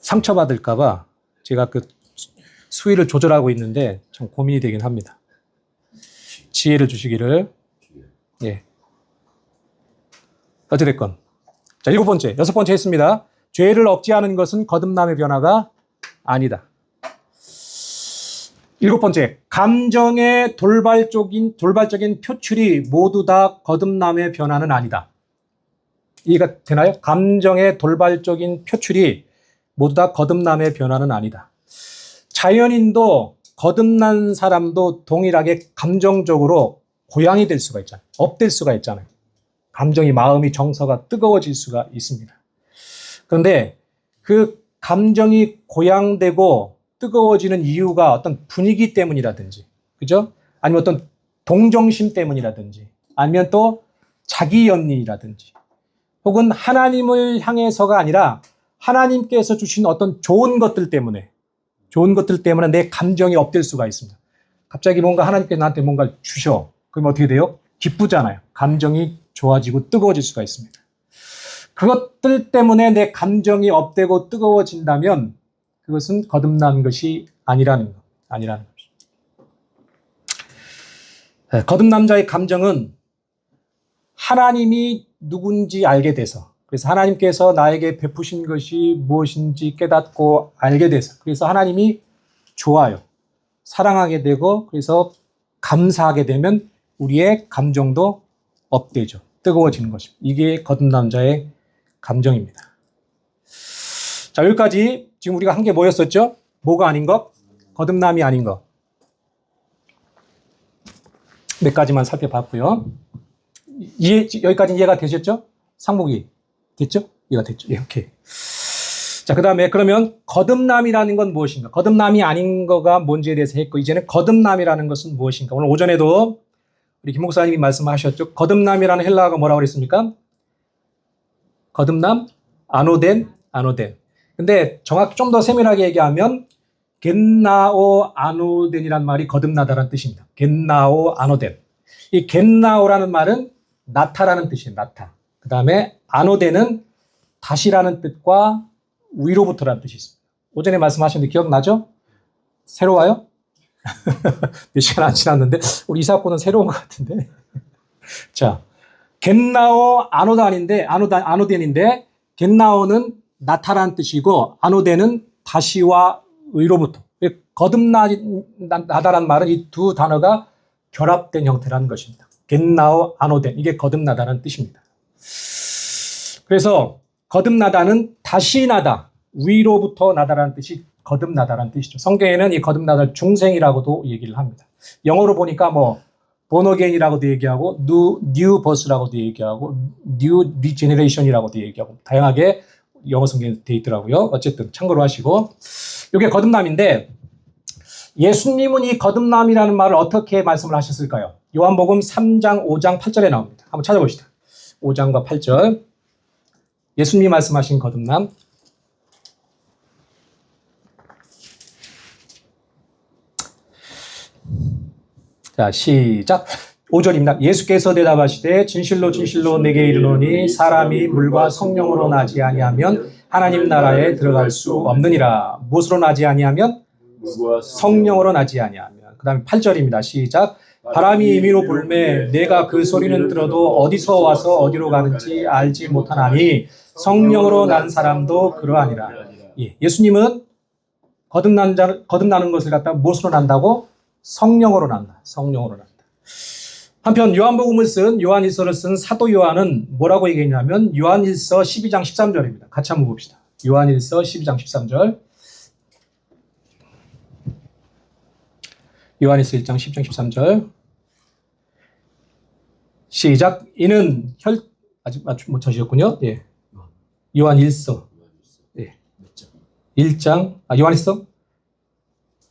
상처받을까봐 제가 그 수위를 조절하고 있는데 참 고민이 되긴 합니다. 지혜를 주시기를. 예. 어찌됐건. 자, 여섯 번째 했습니다. 죄를 억제하는 것은 거듭남의 변화가 아니다. 일곱 번째, 감정의 돌발적인 표출이 모두 다 거듭남의 변화는 아니다. 이해가 되나요? 감정의 돌발적인 표출이 모두 다 거듭남의 변화는 아니다. 자연인도 거듭난 사람도 동일하게 감정적으로 고양이 될 수가 있잖아요. 업될 수가 있잖아요. 마음이 정서가 뜨거워질 수가 있습니다. 그런데 그 감정이 고양되고 뜨거워지는 이유가 어떤 분위기 때문이라든지, 그죠? 아니면 어떤 동정심 때문이라든지, 아니면 또 자기 연민이라든지, 혹은 하나님을 향해서가 아니라 하나님께서 주신 어떤 좋은 것들 때문에 내 감정이 업될 수가 있습니다. 갑자기 뭔가 하나님께서 나한테 뭔가 주셔. 그럼 어떻게 돼요? 기쁘잖아요. 감정이 좋아지고 뜨거워질 수가 있습니다. 그것들 때문에 내 감정이 업되고 뜨거워진다면 그것은 거듭난 것이 아니라는 것. 거듭난 자의 감정은 하나님이 누군지 알게 돼서, 그래서 하나님께서 나에게 베푸신 것이 무엇인지 깨닫고 알게 돼서, 그래서 하나님이 좋아요. 사랑하게 되고, 그래서 감사하게 되면 우리의 감정도 업되죠. 뜨거워지는 것입니다. 이게 거듭난 자의 감정입니다. 자, 여기까지 지금 우리가 한 게 뭐였었죠? 뭐가 아닌 것? 거듭남이 아닌 것. 몇 가지만 살펴봤고요. 여기까지 이해가 되셨죠? 상목이 됐죠? 이해가 됐죠? 예, 오케이. 자, 그 다음에 그러면 거듭남이라는 건 무엇인가? 거듭남이 아닌 거가 뭔지에 대해서 했고, 이제는 거듭남이라는 것은 무엇인가? 오늘 오전에도 우리 김 목사님이 말씀하셨죠? 거듭남이라는 헬라어가 뭐라고 그랬습니까? 거듭남? 아노덴. 근데 정확히 좀 더 세밀하게 얘기하면 겟나오 아노덴이란 말이 거듭나다라는 뜻입니다. 겟나오 아노덴. 이 겟나오라는 말은 나타라는 뜻이에요. 나타. 그 다음에 아노덴은 다시라는 뜻과 위로부터라는 뜻이 있습니다. 오전에 말씀하셨는데 기억나죠? 새로워요? 몇 시간 안 지났는데 우리 이사학고는 새로운 것 같은데. 자, 겟나오 아노덴인데 겟나오는 나타라는 뜻이고 아노덴은 다시와 의로부터. 거듭나다라는 말은 이 두 단어가 결합된 형태라는 것입니다. 겟나오 아노덴, 이게 거듭나다라는 뜻입니다. 그래서 거듭나다는 다시 나다, 위로부터 나다라는 뜻이 거듭나다라는 뜻이죠. 성경에는 이 거듭나다를 중생이라고도 얘기를 합니다. 영어로 보니까 뭐 born again이라고도 얘기하고 new birth라고도 얘기하고 new regeneration이라고도 얘기하고 다양하게 영어 성경에 되어 있더라고요. 어쨌든 참고로 하시고, 이게 거듭남인데 예수님은 이 거듭남이라는 말을 어떻게 말씀을 하셨을까요? 요한복음 3장, 5장, 8절에 나옵니다. 한번 찾아봅시다. 5장과 8절. 예수님이 말씀하신 거듭남. 자, 시작. 5절입니다. 예수께서 대답하시되 진실로 진실로 내게 이르노니 사람이 물과 성령으로 나지 아니하면 하나님 나라에 들어갈 수 없느니라. 무엇으로 나지 아니하면? 성령으로 나지 아니하면. 그 다음에 8절입니다. 시작. 바람이 임의로 불매 내가 그 소리는 들어도 어디서 와서 어디로 가는지 알지 못하나니 성령으로 난 사람도 그러하니라. 예, 예수님은 거듭나는 것을 갖다가 무엇으로 난다고? 성령으로 난다. 성령으로 난다. 한편 요한복음을 쓴 요한일서를 쓴 사도 요한은 뭐라고 얘기했냐면 요한일서 12장 13절입니다. 같이 한번 봅시다. 요한일서 12장 13절. 요한일서 1장 10장 13절. 시작. 이는 아직 못 찾으셨군요. 예. 요한일서. 예. 1장. 요한일서?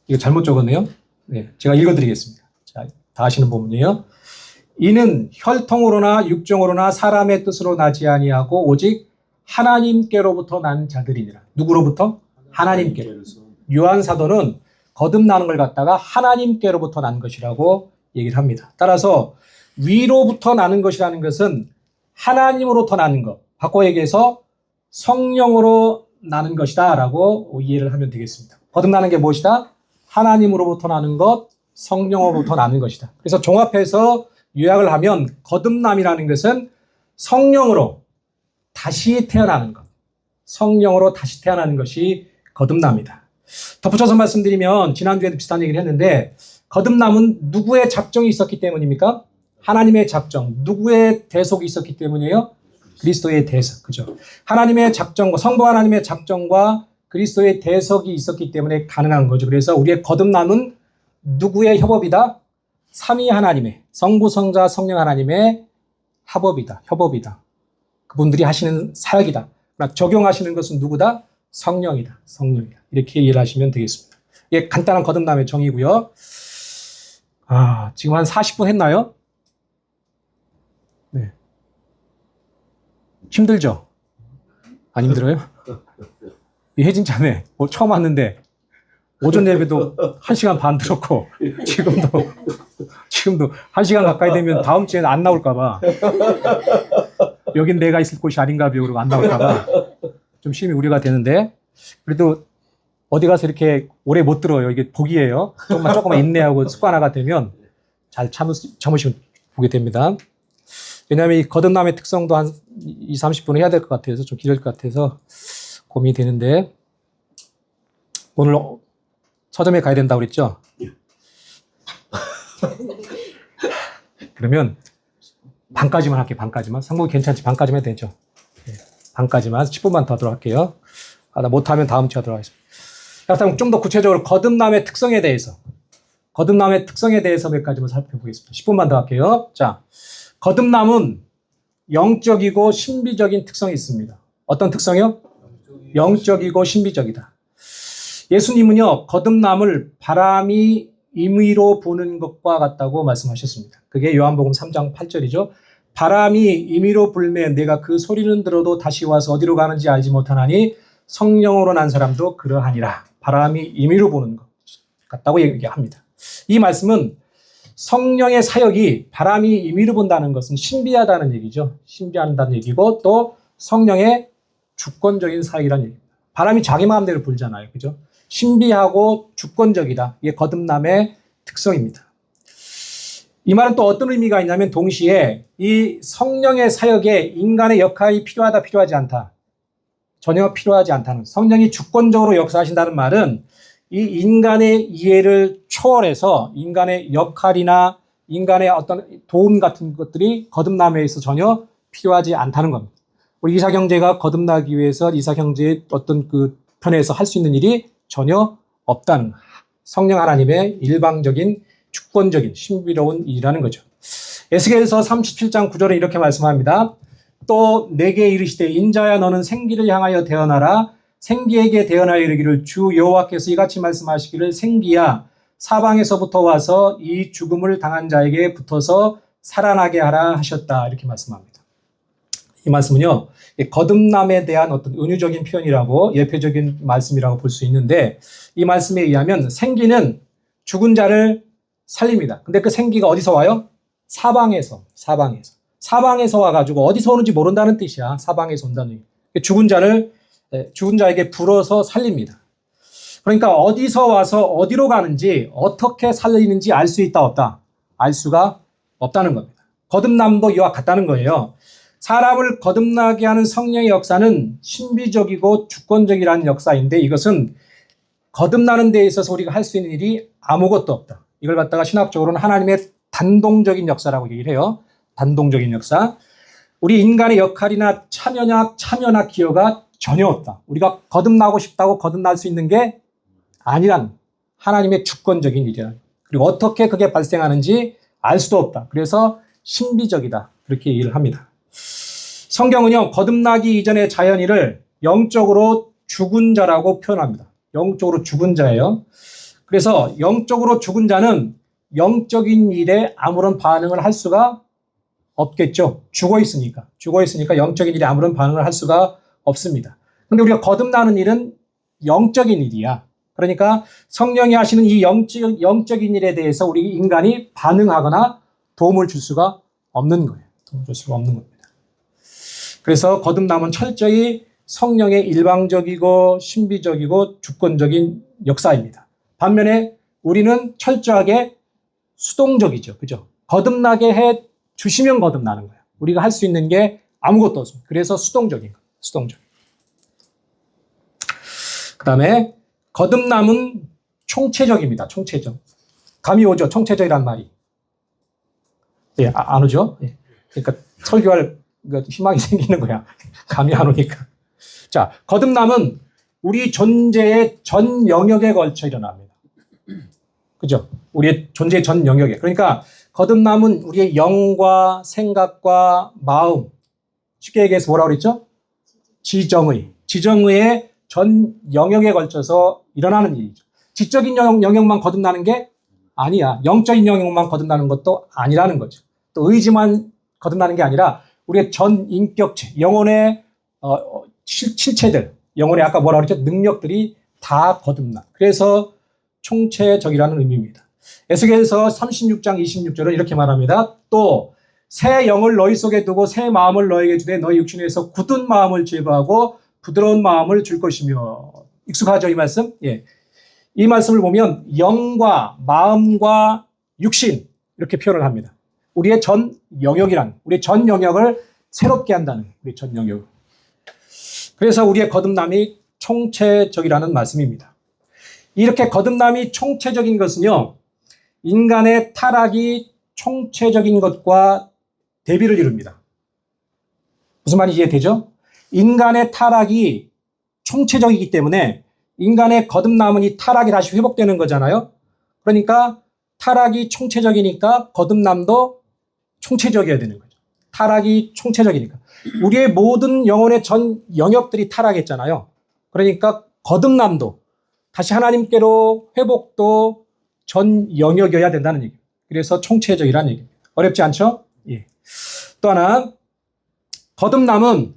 이거 잘못 적었네요. 네, 제가 읽어드리겠습니다. 자, 다 아시는 부분이에요. 이는 혈통으로나 육정으로나 사람의 뜻으로 나지 아니하고 오직 하나님께로부터 난 자들이니라. 누구로부터? 하나님께. 요한 사도는 거듭나는 걸 갖다가 하나님께로부터 난 것이라고 얘기를 합니다. 따라서 위로부터 나는 것이라는 것은 하나님으로부터 나는 것. 바꿔 얘기해서 성령으로 나는 것이다 라고 이해를 하면 되겠습니다. 거듭나는 게 무엇이다? 하나님으로부터 나는 것, 성령으로부터 나는 것이다. 그래서 종합해서 요약을 하면 거듭남이라는 것은 성령으로 다시 태어나는 것. 성령으로 다시 태어나는 것이 거듭남이다. 덧붙여서 말씀드리면 지난주에도 비슷한 얘기를 했는데 거듭남은 누구의 작정이 있었기 때문입니까? 하나님의 작정. 누구의 대속이 있었기 때문이에요? 그리스도의 대속. 그죠? 하나님의 작정과 성부 하나님의 작정과 그리스도의 대속이 있었기 때문에 가능한 거죠. 그래서 우리의 거듭남은 누구의 협업이다? 삼위 하나님의, 성부, 성자, 성령 하나님의 협업이다. 그분들이 하시는 사역이다. 적용하시는 것은 누구다? 성령이다. 이렇게 이해를 하시면 되겠습니다. 이게 간단한 거듭남의 정의고요. 지금 한 40분 했나요? 네. 힘들죠? 안 힘들어요? 이 혜진 자매 처음 왔는데 오전 예배도 1시간 반 들었고 지금도 1시간 가까이 되면 다음 주에는 안 나올까 봐. 여긴 내가 있을 곳이 아닌가 봐요. 그러고 안 나올까 봐. 좀 심히 우려가 되는데 그래도 어디 가서 이렇게 오래 못 들어요. 이게 복이에요. 조금만 인내하고 습관화가 되면 잘 참으시면 보게 됩니다. 왜냐하면 이 거듭남의 특성도 한 2, 30분 해야 될 것 같아서 좀 길을 것 같아서 고민이 되는데 오늘 서점에 가야 된다고 그랬죠? 그러면 반까지만 할게요. 반까지만. 성공이 괜찮지? 반까지만 해도 되죠? 네, 반까지만 10분만 더 하도록 할게요. 나 못하면 다음 주에 하도록 하겠습니다. 그럼 좀 더 구체적으로 거듭남의 특성에 대해서 몇 가지만 살펴보겠습니다. 10분만 더 할게요. 자, 거듭남은 영적이고 신비적인 특성이 있습니다. 어떤 특성이요? 영적이고 신비적이다. 예수님은요, 거듭남을 바람이 임의로 부는 것과 같다고 말씀하셨습니다. 그게 요한복음 3장 8절이죠. 바람이 임의로 불매 내가 그 소리는 들어도 다시 와서 어디로 가는지 알지 못하나니 성령으로 난 사람도 그러하니라. 바람이 임의로 부는 것 같다고 얘기합니다. 이 말씀은 성령의 사역이 바람이 임의로 분다는 것은 신비하다는 얘기죠. 신비하다는 얘기고 또 성령의 주권적인 사역이라는 얘기입니다. 바람이 자기 마음대로 불잖아요. 그죠? 신비하고 주권적이다. 이게 거듭남의 특성입니다. 이 말은 또 어떤 의미가 있냐면 동시에 이 성령의 사역에 인간의 역할이 필요하지 않다. 전혀 필요하지 않다는 성령이 주권적으로 역사하신다는 말은 이 인간의 이해를 초월해서 인간의 역할이나 인간의 어떤 도움 같은 것들이 거듭남에 있어 전혀 필요하지 않다는 겁니다. 우리 이삭 형제가 거듭나기 위해서 이삭 형제의 어떤 그 편에서 할 수 있는 일이 전혀 없다는 성령 하나님의 일방적인 주권적인 신비로운 일이라는 거죠. 에스겔서 37장 9절에 이렇게 말씀합니다. 또 내게 이르시되 인자야 너는 생기를 향하여 대언하라. 생기에게 대언하여 이르기를 주 여호와께서 이같이 말씀하시기를 생기야 사방에서부터 와서 이 죽음을 당한 자에게 붙어서 살아나게 하라 하셨다. 이렇게 말씀합니다. 이 말씀은요, 거듭남에 대한 어떤 은유적인 표현이라고 예표적인 말씀이라고 볼 수 있는데 이 말씀에 의하면 생기는 죽은 자를 살립니다. 근데 그 생기가 어디서 와요? 사방에서 와가지고 어디서 오는지 모른다는 뜻이야. 사방에서 온다는 얘기. 죽은 자에게 불어서 살립니다. 그러니까 어디서 와서 어디로 가는지 어떻게 살리는지 알 수 있다 없다? 알 수가 없다는 겁니다. 거듭남도 이와 같다는 거예요. 사람을 거듭나게 하는 성령의 역사는 신비적이고 주권적이라는 역사인데 이것은 거듭나는 데 있어서 우리가 할 수 있는 일이 아무것도 없다. 이걸 갖다가 신학적으로는 하나님의 단동적인 역사라고 얘기를 해요. 단동적인 역사. 우리 인간의 역할이나 참여나 기여가 전혀 없다. 우리가 거듭나고 싶다고 거듭날 수 있는 게 아니란 하나님의 주권적인 일이야. 그리고 어떻게 그게 발생하는지 알 수도 없다. 그래서 신비적이다. 그렇게 얘기를 합니다. 성경은요, 거듭나기 이전의 자연인을 영적으로 죽은 자라고 표현합니다. 영적으로 죽은 자예요. 그래서 영적으로 죽은 자는 영적인 일에 아무런 반응을 할 수가 없겠죠. 죽어 있으니까 영적인 일에 아무런 반응을 할 수가 없습니다. 근데 우리가 거듭나는 일은 영적인 일이야. 그러니까 성령이 하시는 이 영적인 일에 대해서 우리 인간이 반응하거나 도움을 줄 수가 없는 거예요. 도움을 줄 수가 없는 겁니다. 그래서 거듭남은 철저히 성령의 일방적이고 신비적이고 주권적인 역사입니다. 반면에 우리는 철저하게 수동적이죠. 그죠? 거듭나게 해 주시면 거듭나는 거예요. 우리가 할 수 있는 게 아무것도 없습니다. 그래서 수동적인 거예요. 수동적. 그 다음에 거듭남은 총체적입니다. 총체적. 감이 오죠? 총체적이란 말이. 예, 안 오죠? 예. 그러니까 설교할 희망이 생기는 거야. 감이 안 오니까. 자, 거듭남은 우리 존재의 전 영역에 걸쳐 일어납니다. 그죠? 우리의 존재의 전 영역에. 그러니까 거듭남은 우리의 영과 생각과 마음, 쉽게 얘기해서 뭐라고 그랬죠? 지정의의 전 영역에 걸쳐서 일어나는 일이죠. 지적인 영역만 거듭나는 게 아니야. 영적인 영역만 거듭나는 것도 아니라는 거죠. 또 의지만 거듭나는 게 아니라 우리의 전 인격체, 영혼의 실체들, 영혼의 아까 뭐라 그랬죠? 능력들이 다 거듭나. 그래서 총체적이라는 의미입니다. 에스겔서 36장 26절은 이렇게 말합니다. 또 새 영을 너희 속에 두고 새 마음을 너희에게 주되 너희 육신에서 굳은 마음을 제거하고 부드러운 마음을 줄 것이며. 익숙하죠, 이 말씀? 예. 이 말씀을 보면 영과 마음과 육신 이렇게 표현을 합니다. 우리의 전 영역이란, 우리의 전 영역을 새롭게 한다는, 우리의 전 영역. 그래서 우리의 거듭남이 총체적이라는 말씀입니다. 이렇게 거듭남이 총체적인 것은요, 인간의 타락이 총체적인 것과 대비를 이룹니다. 무슨 말인지 이해되죠? 인간의 타락이 총체적이기 때문에 인간의 거듭남은 이 타락이 다시 회복되는 거잖아요. 그러니까 타락이 총체적이니까 거듭남도 총체적이어야 되는 거죠. 타락이 총체적이니까. 우리의 모든 영혼의 전 영역들이 타락했잖아요. 그러니까 거듭남도 다시 하나님께로 회복도 전 영역이어야 된다는 얘기예요. 그래서 총체적이라는 얘기입니다. 어렵지 않죠? 예. 또 하나, 거듭남은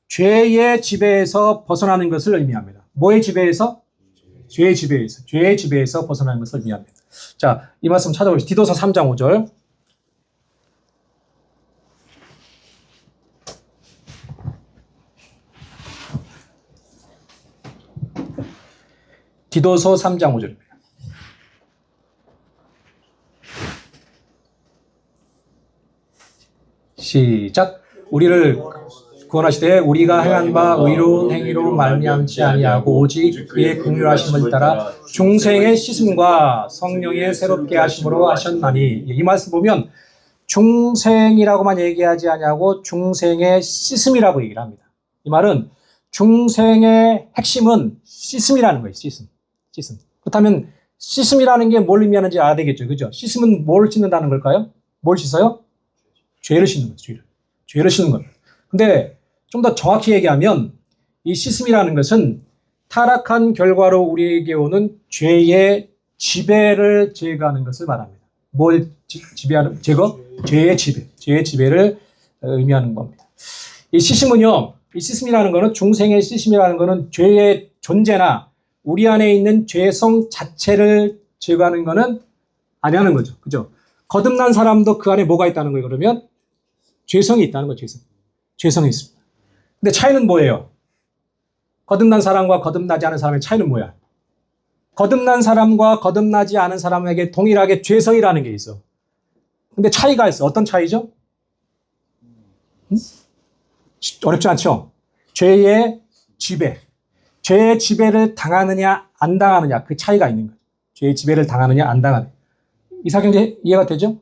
죄의 지배에서 벗어나는 것을 의미합니다. 뭐의 지배에서? 죄의 지배에서. 죄의 지배에서 벗어나는 것을 의미합니다. 자, 이 말씀 찾아보시죠. 디도서 3장 5절. 디도서 3장 5절입니다. 시작. 우리를 구원하시되 우리가 행한 바 의로운 행위로 말미암지 아니하고 오직 그의 긍휼하심을 따라 중생의 씻음과 성령의 새롭게 하심으로 하셨나니. 이 말씀 보면 중생이라고만 얘기하지 아니하고 중생의 씻음이라고 얘기를 합니다. 이 말은 중생의 핵심은 씻음이라는 거예요. 씻음. 그렇다면 씻음이라는 게 뭘 의미하는지 알아야 되겠죠. 그죠? 씻음은 뭘 씻는다는 걸까요? 뭘 씻어요? 죄를 씻는 거죠. 죄를 씻는 겁니다. 근데 좀 더 정확히 얘기하면 이 씻음이라는 것은 타락한 결과로 우리에게 오는 죄의 지배를 제거하는 것을 말합니다. 뭘 지배하는, 제거? 죄의 지배를 의미하는 겁니다. 이 씻음은요, 이 씻음이라는 거는, 중생의 씻음이라는 거는 죄의 존재나 우리 안에 있는 죄성 자체를 제거하는 거는 아니라는 거죠. 그죠? 거듭난 사람도 그 안에 뭐가 있다는 거예요, 그러면? 죄성이 있다는 거죠, 죄성이 있습니다. 근데 차이는 뭐예요? 거듭난 사람과 거듭나지 않은 사람의 차이는 뭐야? 거듭난 사람과 거듭나지 않은 사람에게 동일하게 죄성이라는 게 있어. 근데 차이가 있어. 어떤 차이죠? 어렵지 않죠? 죄의 지배. 죄의 지배를 당하느냐, 안 당하느냐, 그 차이가 있는 거예요. 죄의 지배를 당하느냐, 안 당하느냐. 이사경제 이해가 되죠?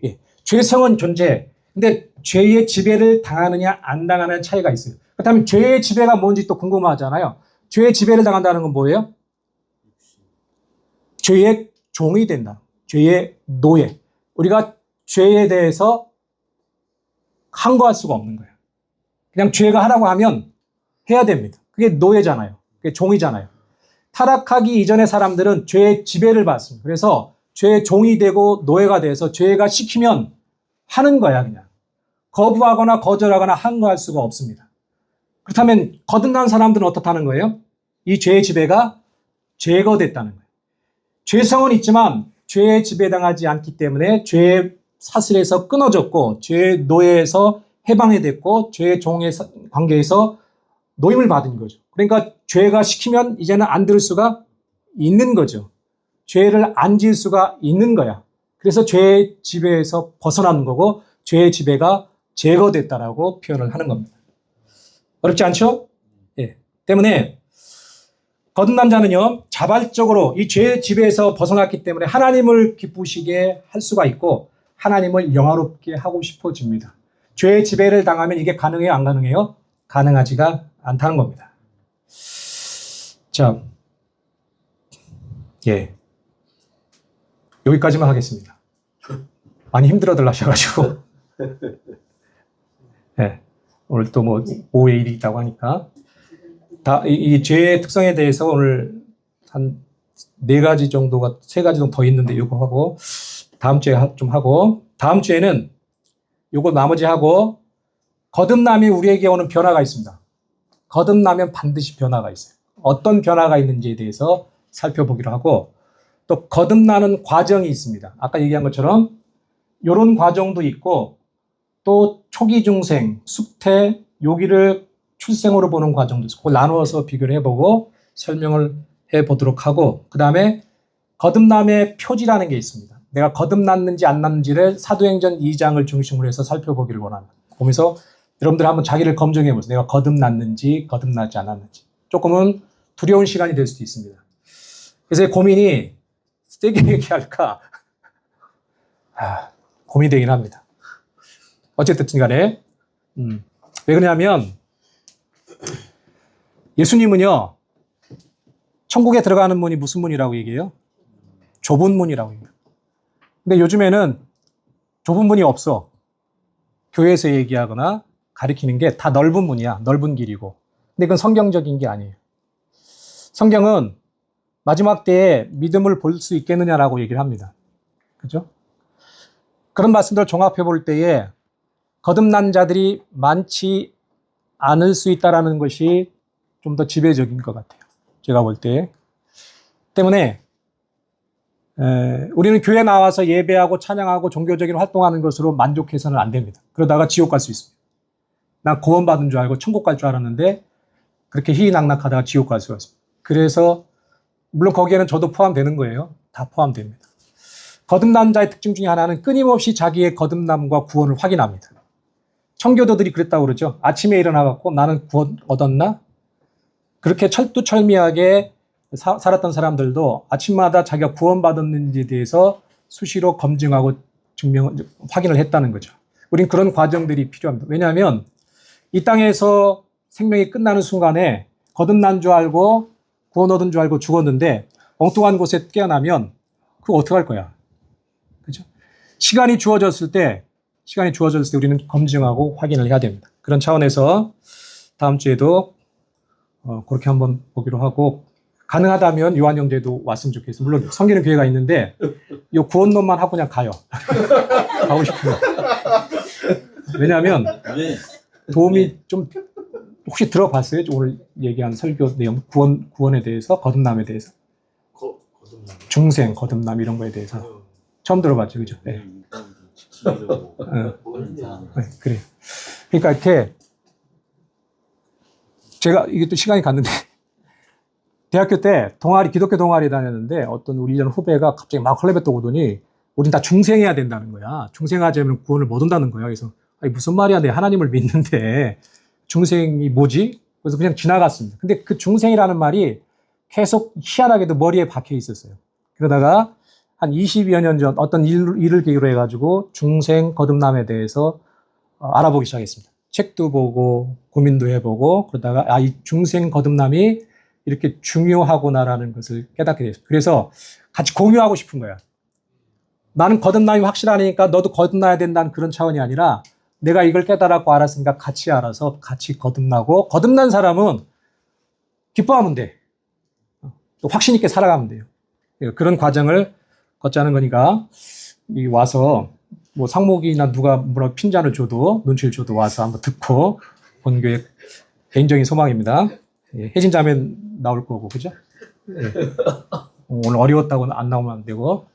예. 죄성은 존재해. 근데 죄의 지배를 당하느냐, 안 당하느냐 차이가 있어요. 그렇다면 죄의 지배가 뭔지 또 궁금하잖아요. 죄의 지배를 당한다는 건 뭐예요? 죄의 종이 된다. 죄의 노예. 우리가 죄에 대해서 항거할 수가 없는 거예요. 그냥 죄가 하라고 하면 해야 됩니다. 그게 노예잖아요. 그게 종이잖아요. 타락하기 이전의 사람들은 죄의 지배를 받습니다. 그래서 죄의 종이 되고 노예가 돼서 죄가 시키면 하는 거야, 그냥. 거부하거나 거절하거나 항거할 수가 없습니다. 그렇다면 거듭난 사람들은 어떻다는 거예요? 이 죄의 지배가 제거됐다는 거예요. 죄성은 있지만 죄의 지배당하지 않기 때문에 죄의 사슬에서 끊어졌고 죄의 노예에서 해방이 됐고 죄의 종의 관계에서 노임을 받은 거죠. 그러니까 죄가 시키면 이제는 안 들을 수가 있는 거죠. 죄를 안 지을 수가 있는 거야. 그래서 죄의 지배에서 벗어나는 거고 죄의 지배가 제거됐다라고 표현을 하는 겁니다. 어렵지 않죠? 예. 때문에 거듭난 자는요, 자발적으로 이 죄의 지배에서 벗어났기 때문에 하나님을 기쁘시게 할 수가 있고 하나님을 영화롭게 하고 싶어집니다. 죄의 지배를 당하면 이게 가능해요? 안 가능해요? 가능하지가 않다는 겁니다. 자, 예. 여기까지만 하겠습니다. 많이 힘들어들 하셔가지고. 예. 오늘 또 뭐 오후에 일이 있다고 하니까. 이 죄의 특성에 대해서 오늘 한 4가지 정도가, 3가지 정도 더 있는데 요거 하고, 다음 주에 좀 하고, 다음 주에는 요거 나머지 하고, 거듭남이 우리에게 오는 변화가 있습니다. 거듭나면 반드시 변화가 있어요. 어떤 변화가 있는지에 대해서 살펴보기로 하고, 또 거듭나는 과정이 있습니다. 아까 얘기한 것처럼 이런 과정도 있고, 또 초기 중생, 숙태, 요기를 출생으로 보는 과정도 있고, 그걸 나누어서 비교를 해보고 설명을 해보도록 하고, 그 다음에 거듭남의 표지라는 게 있습니다. 내가 거듭났는지 안 났는지를 사도행전 2장을 중심으로 해서 살펴보기를 원합니다. 보면서 여러분들 한번 자기를 검증해 보세요. 내가 거듭났는지 거듭나지 않았는지. 조금은 두려운 시간이 될 수도 있습니다. 그래서 고민이 세게 얘기할까? 고민이 되긴 합니다. 어쨌든 간에 왜 그러냐면 예수님은요, 천국에 들어가는 문이 무슨 문이라고 얘기해요? 좁은 문이라고 얘기해요. 근데 요즘에는 좁은 문이 없어. 교회에서 얘기하거나 가리키는 게 다 넓은 문이야. 넓은 길이고. 근데 그건 성경적인 게 아니에요. 성경은 마지막 때에 믿음을 볼 수 있겠느냐라고 얘기를 합니다. 그죠? 그런 말씀들을 종합해 볼 때에 거듭난 자들이 많지 않을 수 있다라는 것이 좀 더 지배적인 것 같아요. 제가 볼 때. 때문에 우리는 교회 나와서 예배하고 찬양하고 종교적인 활동하는 것으로 만족해서는 안 됩니다. 그러다가 지옥 갈 수 있습니다. 난 구원받은 줄 알고 천국 갈 줄 알았는데 그렇게 희희낙낙하다가 지옥 갈 수가 있습니다. 그래서 물론 거기에는 저도 포함되는 거예요. 다 포함됩니다. 거듭난 자의 특징 중에 하나는 끊임없이 자기의 거듭남과 구원을 확인합니다. 청교도들이 그랬다고 그러죠. 아침에 일어나갖고 나는 구원 얻었나? 그렇게 철두철미하게 살았던 사람들도 아침마다 자기가 구원받았는지에 대해서 수시로 검증하고 확인을 했다는 거죠. 우린 그런 과정들이 필요합니다. 왜냐하면 이 땅에서 생명이 끝나는 순간에 거듭난 줄 알고 구원 얻은 줄 알고 죽었는데 엉뚱한 곳에 깨어나면 그거 어떡할 거야? 그죠? 시간이 주어졌을 때 우리는 검증하고 확인을 해야 됩니다. 그런 차원에서 다음 주에도 그렇게 한번 보기로 하고, 가능하다면 요한 형제도 왔으면 좋겠어요. 물론 성기는 교회가 있는데 이 구원론만 하고 그냥 가요. 가고 싶어요. 왜냐하면 도움이 좀, 혹시 들어봤어요? 오늘 얘기한 설교 내용, 구원에 대해서, 거듭남에 대해서, 중생, 거듭남 이런 거에 대해서 처음 들어봤죠, 그죠? 네. 네, 그래. 그러니까 이렇게 제가 이게 또 시간이 갔는데 대학교 때 기독교 동아리 다녔는데 어떤 우리 전 후배가 갑자기 막 헐레뱉어 오더니 우린 다 중생해야 된다는 거야. 중생하자면 구원을 못 온다는 거야. 그래서 아니 무슨 말이야, 내 하나님을 믿는데 중생이 뭐지? 그래서 그냥 지나갔습니다. 근데 그 중생이라는 말이 계속 희한하게도 머리에 박혀 있었어요. 그러다가 한 20여 년 전 어떤 일을 계기로 해가지고 중생 거듭남에 대해서 알아보기 시작했습니다. 책도 보고 고민도 해보고 그러다가 이 중생 거듭남이 이렇게 중요하구나라는 것을 깨닫게 됐어요. 그래서 같이 공유하고 싶은 거야. 나는 거듭남이 확실하니까 너도 거듭나야 된다는 그런 차원이 아니라 내가 이걸 깨달았고 알았으니까 같이 알아서 같이 거듭나고, 거듭난 사람은 기뻐하면 돼. 또 확신 있게 살아가면 돼요. 그런 과정을 걷자는 거니까 와서 뭐 상목이나 누가 뭐라 핀잔을 줘도 눈치를 줘도 와서 한번 듣고 본교의 개인적인 소망입니다. 혜진 자매 나올 거고, 그죠? 오늘 어려웠다고 안 나오면 안 되고.